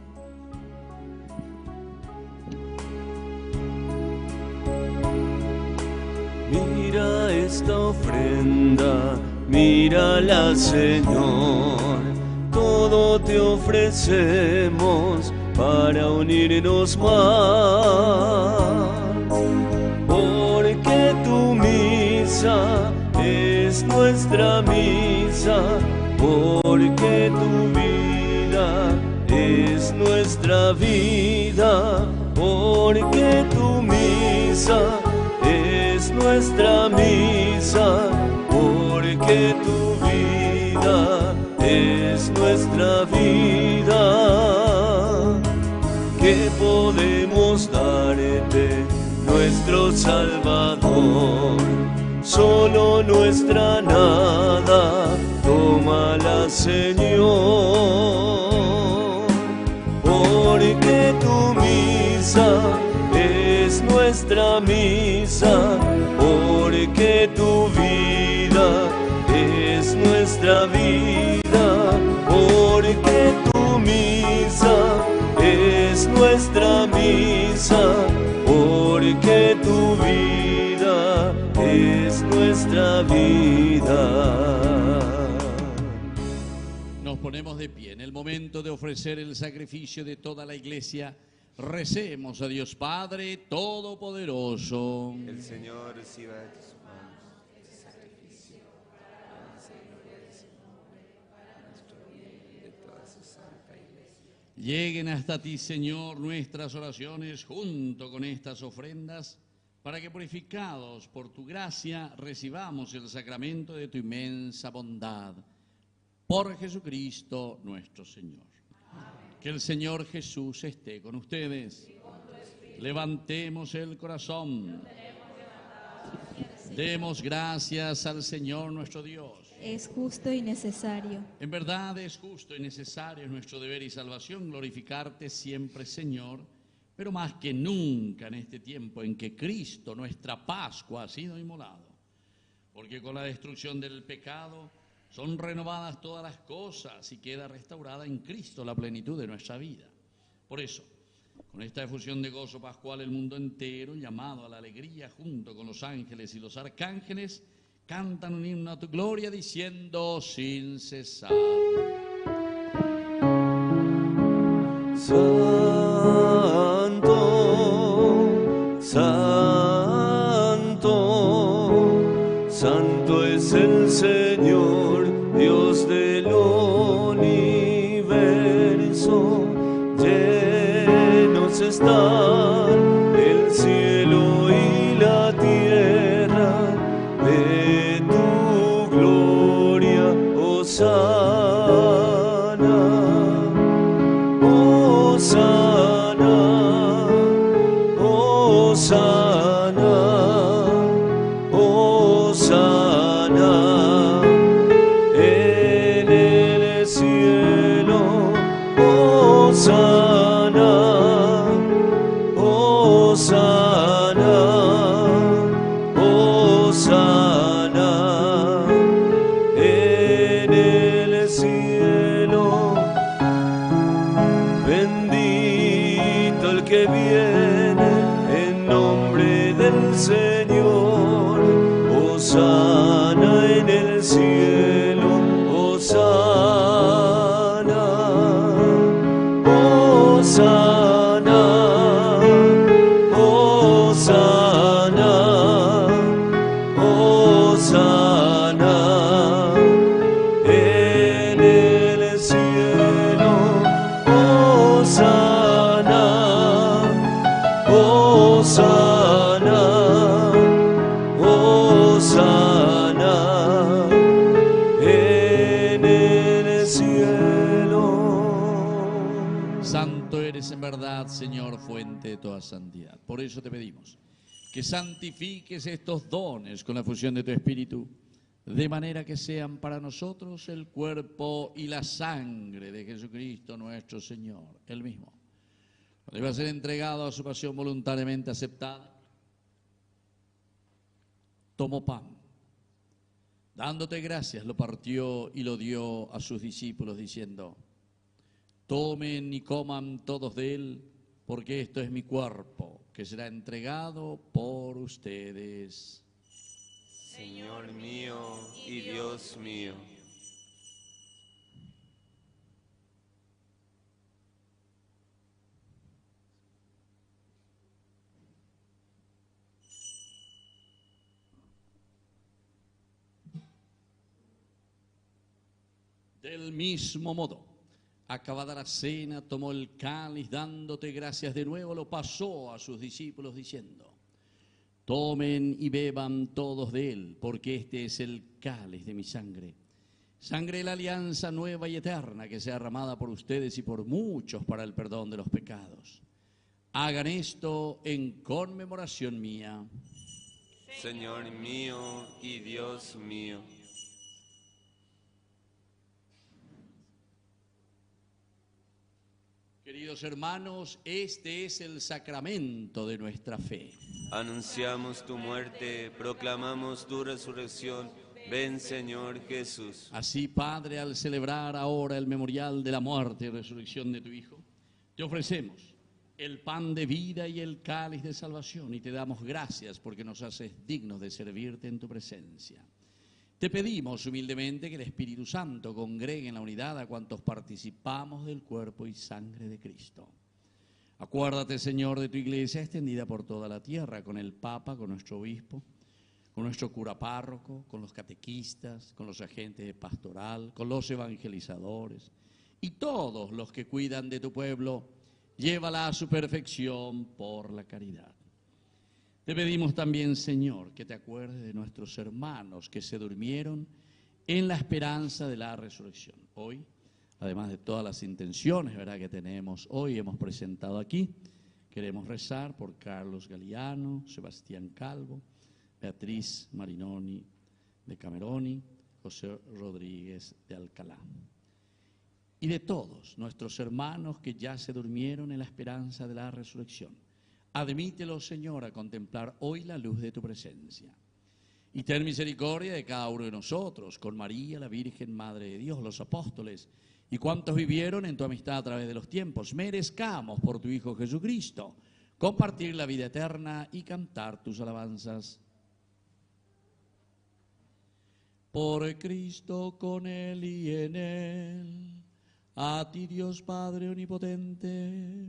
Mira esta ofrenda, mírala, Señor. Todo te ofrecemos para unirnos más. Porque tu misa es nuestra misa. Porque tu vida es nuestra vida. Porque tu misa es nuestra misa, porque tu vida es nuestra vida. queremos darte, nuestro Salvador. Solo nuestra nada, tómala, Señor, porque tu misa es nuestra misa, porque tu vida es nuestra vida, porque tu misa es nuestra misa, porque tu vida es nuestra vida. Nos ponemos de pie en el momento de ofrecer el sacrificio de toda la iglesia. Recemos a Dios Padre Todopoderoso. El Señor reciba de tus manos este sacrificio para la gloria de su nombre, para nuestro bien y de toda su santa iglesia. Lleguen hasta ti, Señor, nuestras oraciones junto con estas ofrendas, para que purificados por tu gracia recibamos el sacramento de tu inmensa bondad. Por Jesucristo nuestro Señor. Que el Señor Jesús esté con ustedes. Levantemos el corazón. Demos gracias al Señor nuestro Dios. Es justo y necesario. En verdad es justo y necesario, es nuestro deber y salvación glorificarte siempre, Señor, pero más que nunca en este tiempo en que Cristo, nuestra Pascua, ha sido inmolado. Porque con la destrucción del pecado son renovadas todas las cosas y queda restaurada en Cristo la plenitud de nuestra vida. Por eso, con esta efusión de gozo pascual, el mundo entero, llamado a la alegría junto con los ángeles y los arcángeles, cantan un himno a tu gloria diciendo sin cesar: Santo, santo, santo es el Señor, Dios del universo. Llenos están el cielo y la tierra de tu gloria, hosana, hosana, hosana, hosana en el cielo, hosana, hosana, hosana en el cielo. Bendito el que viene en nombre del Señor, hosana en el cielo, hosana, hosana, hosana, hosana en el cielo, hosana, hosana, hosana en el cielo. santo eres en verdad, Señor, fuente de toda santidad. Por eso te pedimos que santifiques estos dones con la fusión de tu Espíritu, de manera que sean para nosotros el cuerpo y la sangre de Jesucristo nuestro Señor, Él mismo. Cuando iba a ser entregado a su pasión voluntariamente aceptada, tomó pan, dándote gracias, lo partió y lo dio a sus discípulos, diciendo: tomen y coman todos de él, porque esto es mi cuerpo, que será entregado por ustedes. Señor mío y Dios mío. Del mismo modo, acabada la cena, tomó el cáliz, dándote gracias de nuevo, lo pasó a sus discípulos diciendo: tomen y beban todos de él, porque este es el cáliz de mi sangre, sangre de la alianza nueva y eterna, que sea derramada por ustedes y por muchos para el perdón de los pecados. Hagan esto en conmemoración mía. Señor mío y Dios mío. Queridos hermanos, este es el sacramento de nuestra fe. Anunciamos tu muerte, proclamamos tu resurrección. Ven, Señor Jesús. Así, Padre, al celebrar ahora el memorial de la muerte y resurrección de tu Hijo, te ofrecemos el pan de vida y el cáliz de salvación y te damos gracias porque nos haces dignos de servirte en tu presencia. Te pedimos humildemente que el Espíritu Santo congregue en la unidad a cuantos participamos del cuerpo y sangre de Cristo. Acuérdate, Señor, de tu iglesia extendida por toda la tierra, con el Papa, con nuestro obispo, con nuestro cura párroco, con los catequistas, con los agentes de pastoral, con los evangelizadores y todos los que cuidan de tu pueblo. Llévala a su perfección por la caridad. Te pedimos también, Señor, que te acuerdes de nuestros hermanos que se durmieron en la esperanza de la resurrección. Hoy, además de todas las intenciones, ¿verdad?, que tenemos hoy, hemos presentado aquí, queremos rezar por Carlos Galiano, Sebastián Calvo, Beatriz Marinoni de Cameroni, José Rodríguez de Alcalá. Y de todos nuestros hermanos que ya se durmieron en la esperanza de la resurrección. Admítelos, Señor, a contemplar hoy la luz de tu presencia. Y ten misericordia de cada uno de nosotros, con María, la Virgen Madre de Dios, los apóstoles, y cuantos vivieron en tu amistad a través de los tiempos. Merezcamos por tu Hijo Jesucristo compartir la vida eterna y cantar tus alabanzas. Por Cristo, con Él y en Él, a ti, Dios Padre Omnipotente,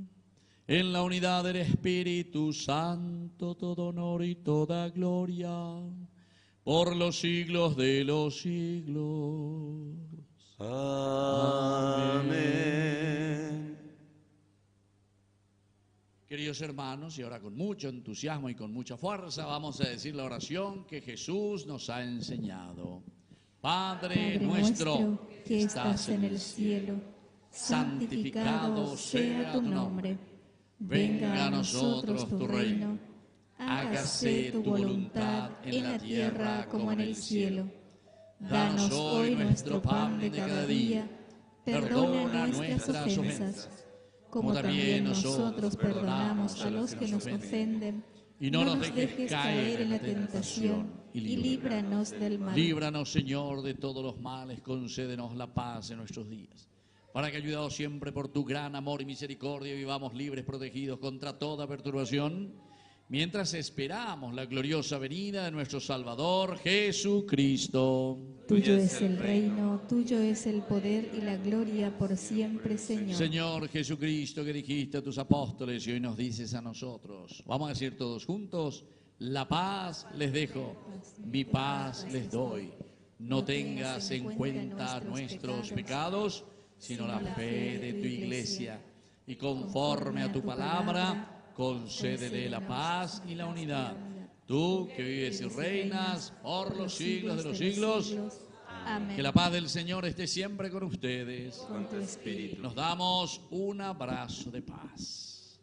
en la unidad del Espíritu Santo, todo honor y toda gloria, por los siglos de los siglos. Amén. Queridos hermanos, y ahora con mucho entusiasmo y con mucha fuerza vamos a decir la oración que Jesús nos ha enseñado. Padre nuestro que estás en el cielo, santificado sea tu nombre. Venga a nosotros tu reino. Hágase tu voluntad en la tierra como en el cielo. Danos hoy nuestro pan de cada día. Perdona nuestras ofensas, como también nosotros perdonamos a los que nos ofenden. Y no nos dejes caer en la tentación, y líbranos del mal. Líbranos, Señor, de todos los males, concédenos la paz en nuestros días, para que, ayudados siempre por tu gran amor y misericordia, vivamos libres, protegidos contra toda perturbación, mientras esperamos la gloriosa venida de nuestro Salvador, Jesucristo. Tuyo es el reino, tuyo es el poder y la gloria por siempre, Señor. Señor Jesucristo, que dijiste a tus apóstoles y hoy nos dices a nosotros, vamos a decir todos juntos: la paz les dejo, mi paz les doy. No tengas en cuenta nuestros pecados, sino la fe de tu iglesia. Y conforme a tu palabra, concédele la paz y la unidad. Tú que vives y reinas por los siglos de los siglos. Amén. Que la paz del Señor esté siempre con ustedes. Con tu espíritu. Nos damos un abrazo de paz.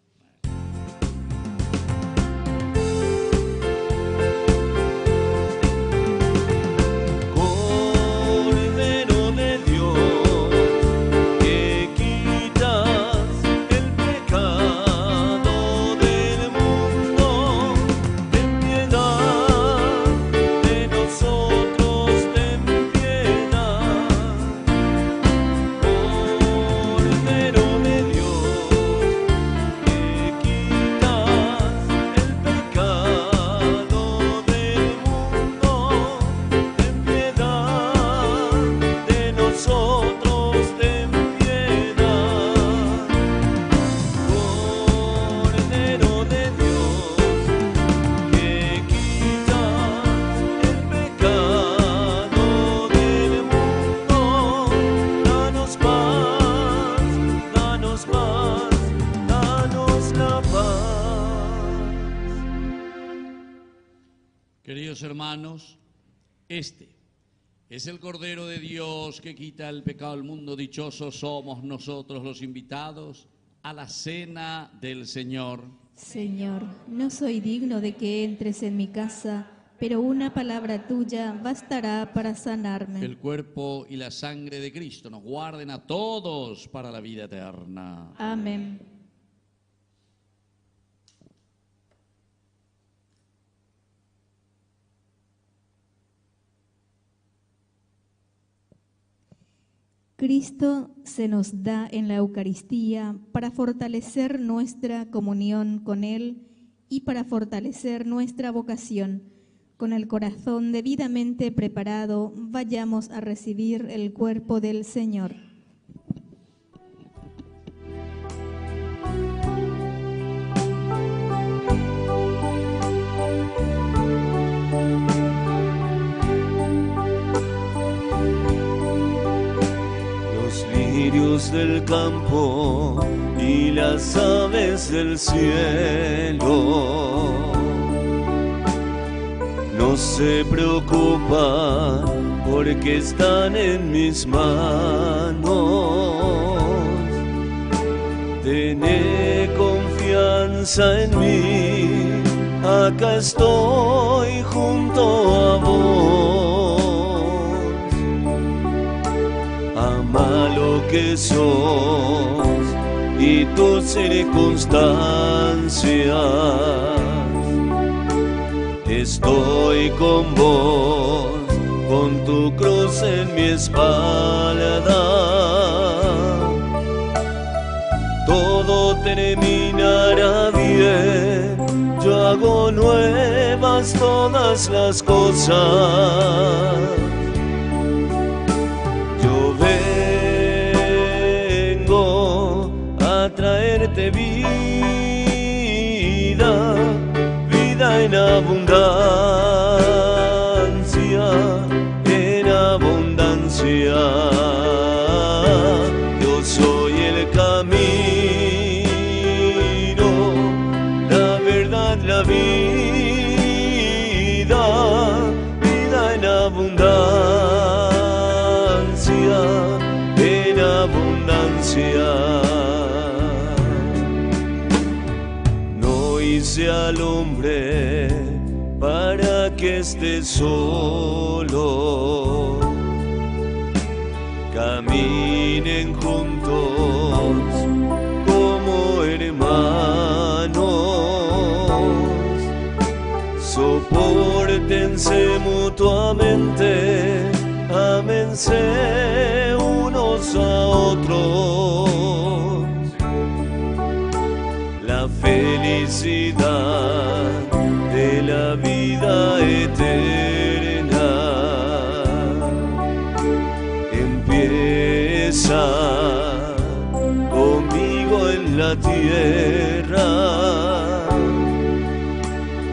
Cordero de Dios, que quitas el pecado del mundo, ten piedad de nosotros, ten piedad. Cordero de Dios, que quitas el pecado del mundo, ten piedad de nosotros, ten piedad. Cordero de Dios, que quitas el pecado del mundo, danos paz, danos paz, danos la paz. Queridos hermanos, este es el Cordero de Dios que quita el pecado del mundo. Dichosos somos nosotros los invitados a la cena del Señor. Señor, no soy digno de que entres en mi casa, pero una palabra tuya bastará para sanarme. Que el cuerpo y la sangre de Cristo nos guarden a todos para la vida eterna. Amén. Cristo se nos da en la Eucaristía para fortalecer nuestra comunión con Él y para fortalecer nuestra vocación. Con el corazón debidamente preparado, vayamos a recibir el cuerpo del Señor. Los lirios del campo y las aves del cielo no se preocupan porque están en mis manos. Tené confianza en mí, acá estoy junto a vos. Ama lo que sos y tus circunstancias. Estoy con vos, con tu cruz en mi espalda. Todo terminará bien, yo hago nuevas todas las cosas. Yo vengo a traerte vida, vida en abundancia, en abundancia. Yo soy el camino, la verdad, la vida, vida en abundancia, en abundancia. No hice al hombre para que esté solo. Caminen juntos como hermanos. Sopórtense mutuamente, ámense unos a otros. La felicidad de la vida eterna empieza conmigo en la tierra.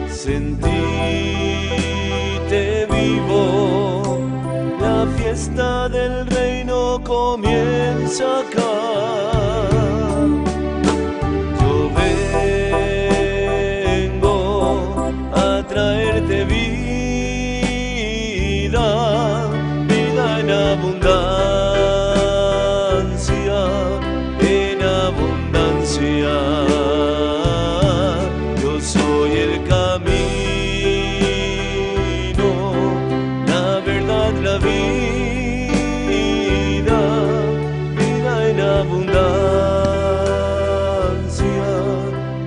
Sentite vivo, la fiesta del reino comienza acá. Traerte vida, vida en abundancia, en abundancia. Yo soy el camino, la verdad, la vida, vida en abundancia,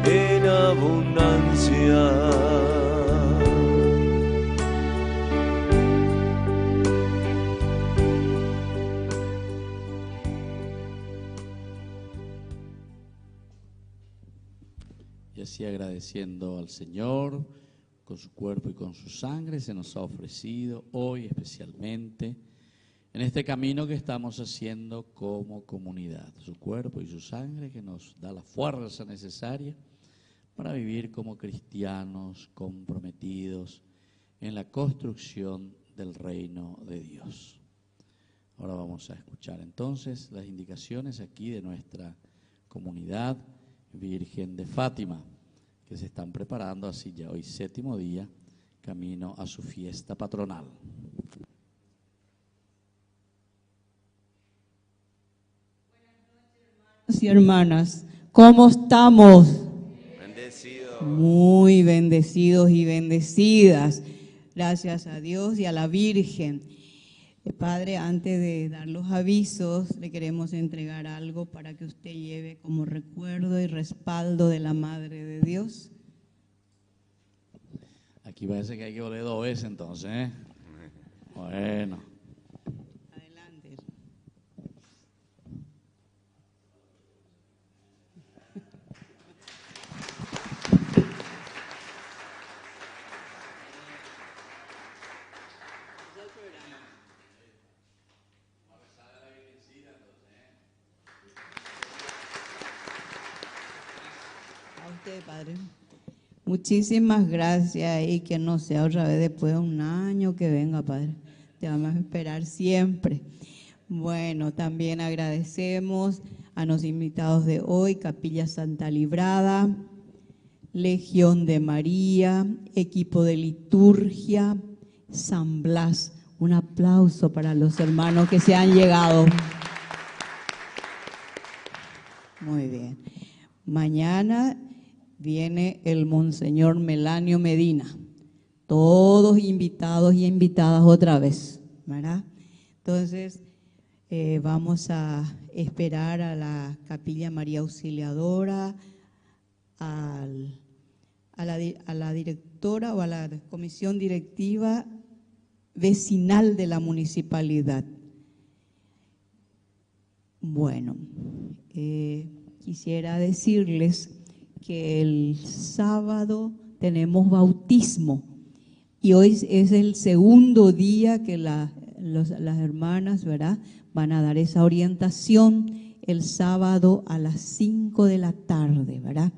en abundancia. Y agradeciendo al Señor, con su cuerpo y con su sangre, se nos ha ofrecido hoy especialmente en este camino que estamos haciendo como comunidad. Su cuerpo y su sangre que nos da la fuerza necesaria para vivir como cristianos comprometidos en la construcción del reino de Dios. Ahora vamos a escuchar entonces las indicaciones aquí de nuestra comunidad Virgen de Fátima, que se están preparando así ya hoy, 7º día, camino a su fiesta patronal. Buenas noches, hermanos y hermanas. ¿Cómo estamos? Bendecido. Muy bendecidos y bendecidas. Gracias a Dios y a la Virgen. Padre, antes de dar los avisos, le queremos entregar algo para que usted lleve como recuerdo y respaldo de la Madre de Dios. Aquí parece que hay que oler 2 veces entonces, ¿eh? Bueno. Adelante. A usted, Padre. Muchísimas gracias y que no sea otra vez después de un año que venga, Padre. Te vamos a esperar siempre. Bueno, también agradecemos a los invitados de hoy, Capilla Santa Librada, Legión de María, equipo de liturgia, San Blas. Un aplauso para los hermanos que se han llegado. Muy bien. Mañana viene el Monseñor Melanio Medina. Todos invitados y invitadas otra vez, ¿verdad? Entonces, vamos a esperar a la Capilla María Auxiliadora, a la directora o a la comisión directiva vecinal de la municipalidad. Bueno, quisiera decirles que el sábado tenemos bautismo y hoy es el segundo día que las hermanas, ¿verdad?, van a dar esa orientación el sábado a las 5 de la tarde, ¿verdad?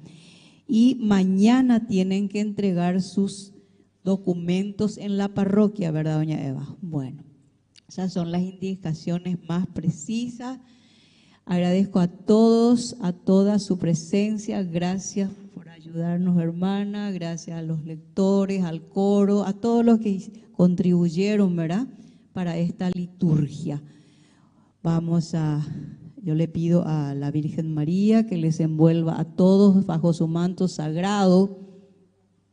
Y mañana tienen que entregar sus documentos en la parroquia, ¿verdad, doña Eva? Bueno, esas son las indicaciones más precisas. Agradezco a todos, a toda su presencia. Gracias por ayudarnos, hermana. Gracias a los lectores, al coro, a todos los que contribuyeron, ¿verdad?, para esta liturgia. Yo le pido a la Virgen María que les envuelva a todos bajo su manto sagrado.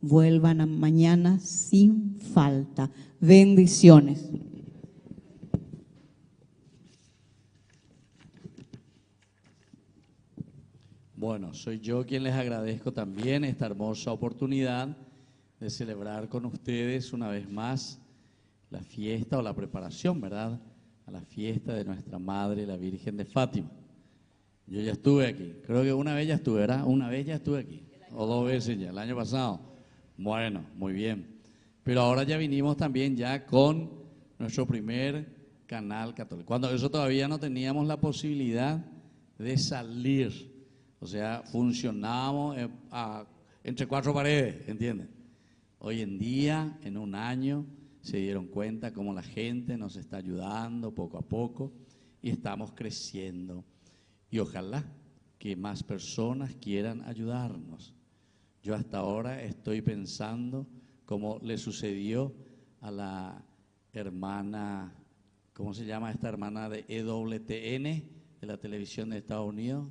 Vuelvan mañana sin falta. Bendiciones. Bueno, soy yo quien les agradezco también esta hermosa oportunidad de celebrar con ustedes una vez más la fiesta o la preparación, ¿verdad?, a la fiesta de nuestra Madre, la Virgen de Fátima. Yo ya estuve aquí, creo que una vez ya estuve, ¿verdad? Una vez ya estuve aquí, o 2 veces ya, el año pasado. Bueno, muy bien. Pero ahora ya vinimos también ya con nuestro primer canal católico. Cuando eso todavía no teníamos la posibilidad de salir. O sea, funcionábamos entre 4 paredes, ¿entienden? Hoy en día, en un año, se dieron cuenta cómo la gente nos está ayudando poco a poco y estamos creciendo. Y ojalá que más personas quieran ayudarnos. Yo hasta ahora estoy pensando cómo le sucedió a la hermana, ¿cómo se llama esta hermana de EWTN, de la televisión de Estados Unidos?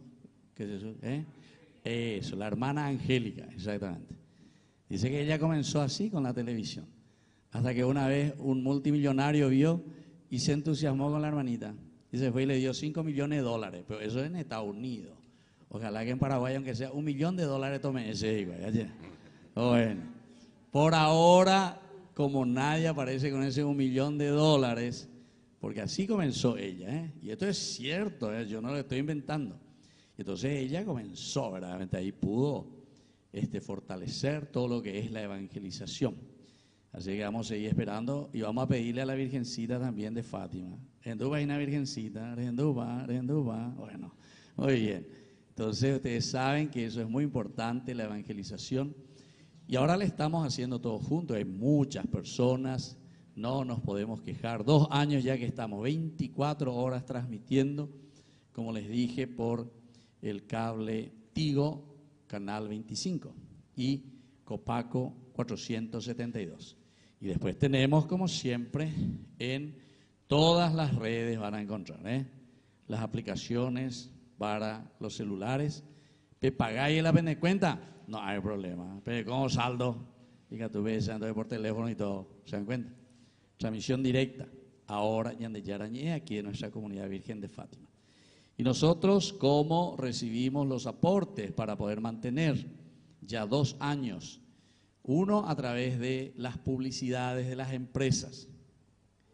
¿Qué es eso? Eso, la hermana Angélica, exactamente. Dice que ella comenzó así con la televisión, hasta que una vez un multimillonario vio y se entusiasmó con la hermanita. Y se fue y le dio $5 millones, pero eso es en Estados Unidos. Ojalá que en Paraguay, aunque sea $1 millón, tome ese igual. Bueno, por ahora, como nadie aparece con ese $1 millón, porque así comenzó ella, ¿eh? Y esto es cierto, ¿eh? Yo no lo estoy inventando. Entonces ella comenzó, verdaderamente ahí pudo fortalecer todo lo que es la evangelización. Así que vamos a seguir esperando y vamos a pedirle a la Virgencita también de Fátima. Renduba y una Virgencita, renduba. Bueno, muy bien. Entonces ustedes saben que eso es muy importante, la evangelización. Y ahora le estamos haciendo todo juntos. Hay muchas personas, no nos podemos quejar. 2 años ya que estamos, 24 horas transmitiendo, como les dije, por el cable Tigo, canal 25 y Copaco 472. Y después tenemos, como siempre, en todas las redes van a encontrar las aplicaciones para los celulares, ¿Pagáis la pena de cuenta? No hay problema. Pero ¿cómo saldo? Diga tu vez, entonces por teléfono y todo. ¿Se dan cuenta? Transmisión directa. Ahora, Ñande Yarañé, aquí en nuestra comunidad Virgen de Fátima. Y nosotros, ¿cómo recibimos los aportes para poder mantener ya 2 años? Uno, a través de las publicidades de las empresas.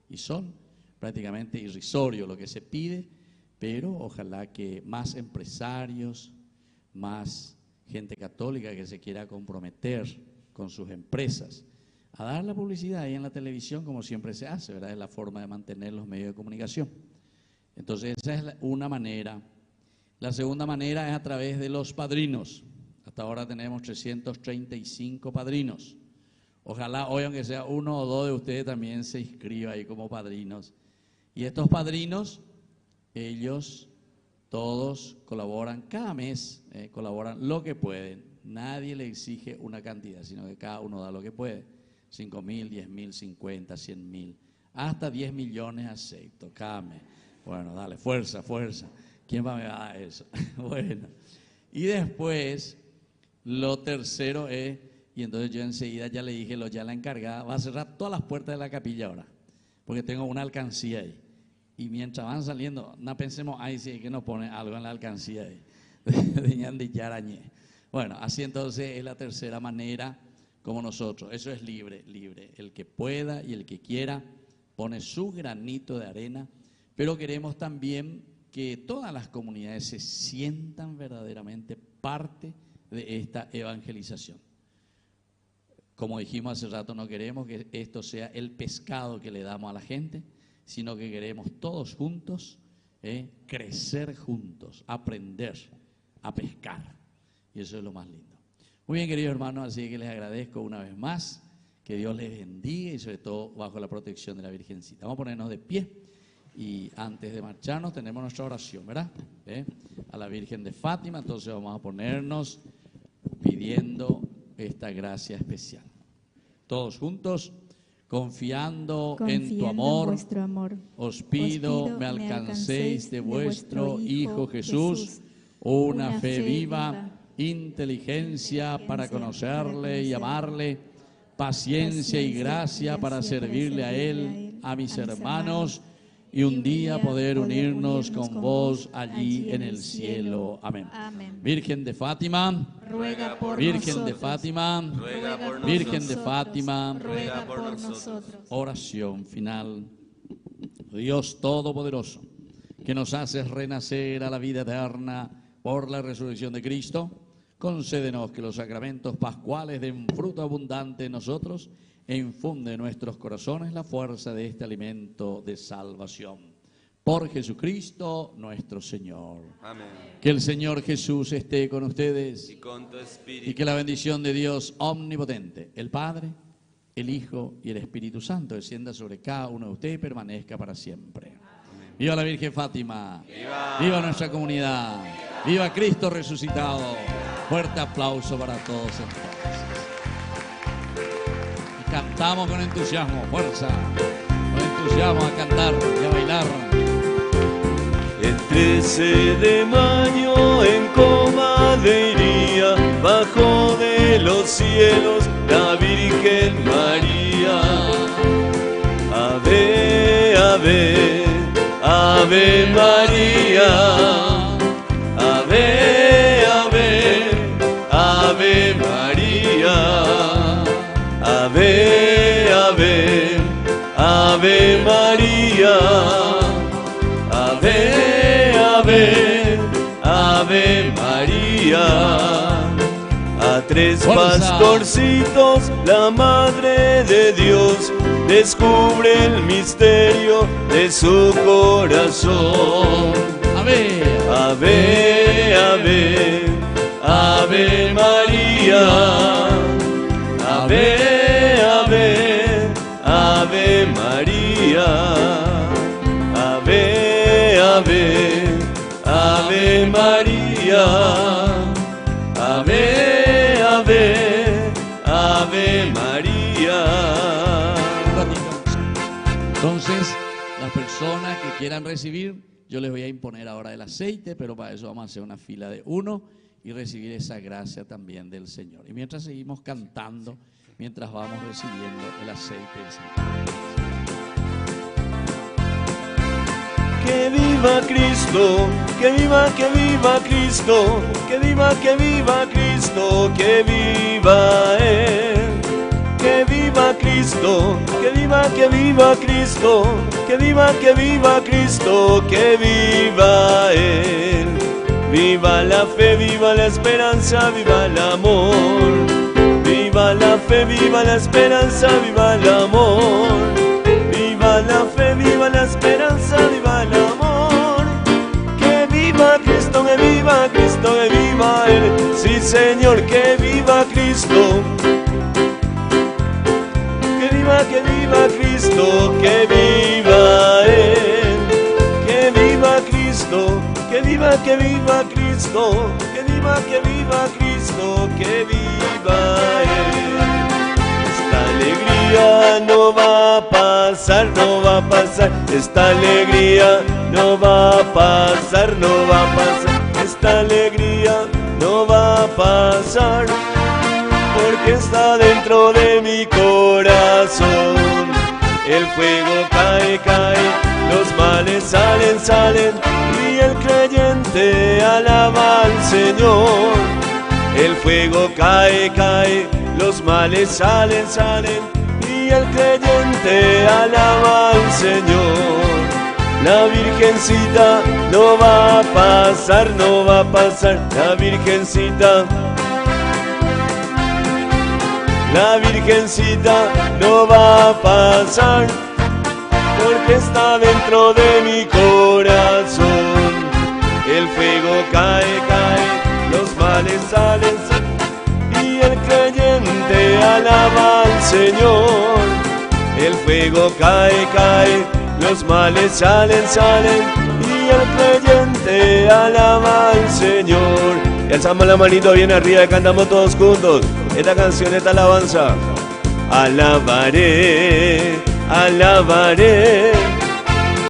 Y son prácticamente irrisorio lo que se pide, pero ojalá que más empresarios, más gente católica que se quiera comprometer con sus empresas a dar la publicidad ahí en la televisión, como siempre se hace, ¿verdad? Es la forma de mantener los medios de comunicación. Entonces, esa es una manera. La segunda manera es a través de los padrinos. Hasta ahora tenemos 335 padrinos. Ojalá hoy, aunque sea 1 o 2 de ustedes, también se inscriba ahí como padrinos. Y estos padrinos, ellos todos colaboran, cada mes colaboran lo que pueden. Nadie le exige una cantidad, sino que cada uno da lo que puede. 5.000, 10.000, 50, 100.000, hasta 10 millones acepto cada mes. Bueno, dale, fuerza, fuerza. ¿Quién va a me dar eso? Bueno, y después, lo tercero es, y entonces yo enseguida ya le dije, ya la encargada va a cerrar todas las puertas de la capilla ahora, porque tengo una alcancía ahí. Y mientras van saliendo, no pensemos, ay, sí, que nos pone algo en la alcancía ahí, de Ñande Yarañé. Bueno, así entonces es la tercera manera como nosotros. Eso es libre, libre. El que pueda y el que quiera pone su granito de arena, pero queremos también que todas las comunidades se sientan verdaderamente parte de esta evangelización. Como dijimos hace rato, no queremos que esto sea el pescado que le damos a la gente, sino que queremos todos juntos crecer juntos, aprender a pescar. Y eso es lo más lindo. Muy bien, queridos hermanos, así que les agradezco una vez más, que Dios les bendiga y sobre todo bajo la protección de la Virgencita. Vamos a ponernos de pie y antes de marcharnos tenemos nuestra oración, ¿verdad? A la Virgen de Fátima, entonces vamos a ponernos pidiendo esta gracia especial. Todos juntos, confiando en tu amor, vuestro amor, os pido me alcancéis de vuestro Hijo Jesús una fe viva, inteligencia para conocerle y amarle, paciencia y gracia para servirle a Él, a mis hermanos, y un día poder unirnos con vos allí en el cielo. Amén. Virgen de Fátima, ruega por Virgen nosotros. de Fátima, Ruega por Virgen de nosotros. Fátima, Ruega por nosotros. oración final. Dios Todopoderoso, que nos haces renacer a la vida eterna por la resurrección de Cristo, concédenos que los sacramentos pascuales den fruto abundante en nosotros e infunde en nuestros corazones la fuerza de este alimento de salvación. Por Jesucristo nuestro Señor. Amén. Que el Señor Jesús esté con ustedes Y con tu y espíritu. que la bendición de Dios omnipotente, el Padre, el Hijo y el Espíritu Santo descienda sobre cada uno de ustedes y permanezca para siempre. Amén. Viva la Virgen Fátima. Viva. Viva nuestra comunidad. Viva Cristo resucitado. Fuerte aplauso para todos entonces. Y cantamos con entusiasmo, fuerza, con entusiasmo a cantar y a bailar. El 13 de mayo en Comadrería, bajo de los cielos, la Virgen María. Ave, ave, ave María. Ave, ave, ave María. Ave, ave, ave María. Ave, ave, ave María. A 3 Fuerza. pastorcitos la Madre de Dios descubre el misterio de su corazón. Ave, Ave, ave, ave María. Ave, ave, ave María. Ave, ave, ave María. Ave, ave, ave María. un ratito. Entonces, las personas que quieran recibir, yo les voy a imponer ahora el aceite, pero para eso vamos a hacer una fila de 1 y recibir esa gracia también del Señor. Y mientras seguimos cantando, mientras vamos recibiendo el aceite del Señor. Que viva Cristo, que viva Cristo, que viva Cristo, que viva Él. Que viva Cristo, que viva Cristo, que viva Cristo, que viva Él. Viva la fe, viva la esperanza, viva el amor. Viva la fe, viva la esperanza, viva el amor. Viva la fe, viva la esperanza, viva el amor. Que viva Cristo, que viva Cristo, que viva Él. Sí, Señor, que viva Cristo. Que viva Cristo, que viva Él. Que viva Cristo, que viva Cristo, que viva Cristo, que viva Él. Esta alegría no va a pasar, no va a pasar. Esta alegría no va a pasar, no va a pasar. Esta alegría no va a pasar, porque está dentro de mi corazón. El fuego cae, cae, los males salen, salen, y el creyente alaba al Señor. El fuego cae, cae, los males salen, salen, y el creyente alaba al Señor. La Virgencita no va a pasar, no va a pasar, la Virgencita. La Virgencita no va a pasar, porque está dentro de mi corazón. El fuego cae, cae, los males salen, y el creyente alaba al Señor. El fuego cae, cae, los males salen, salen, y el creyente alaba al Señor. Y alzamos la manito bien arriba y cantamos todos juntos esta canción, esta alabanza. Alabaré, alabaré,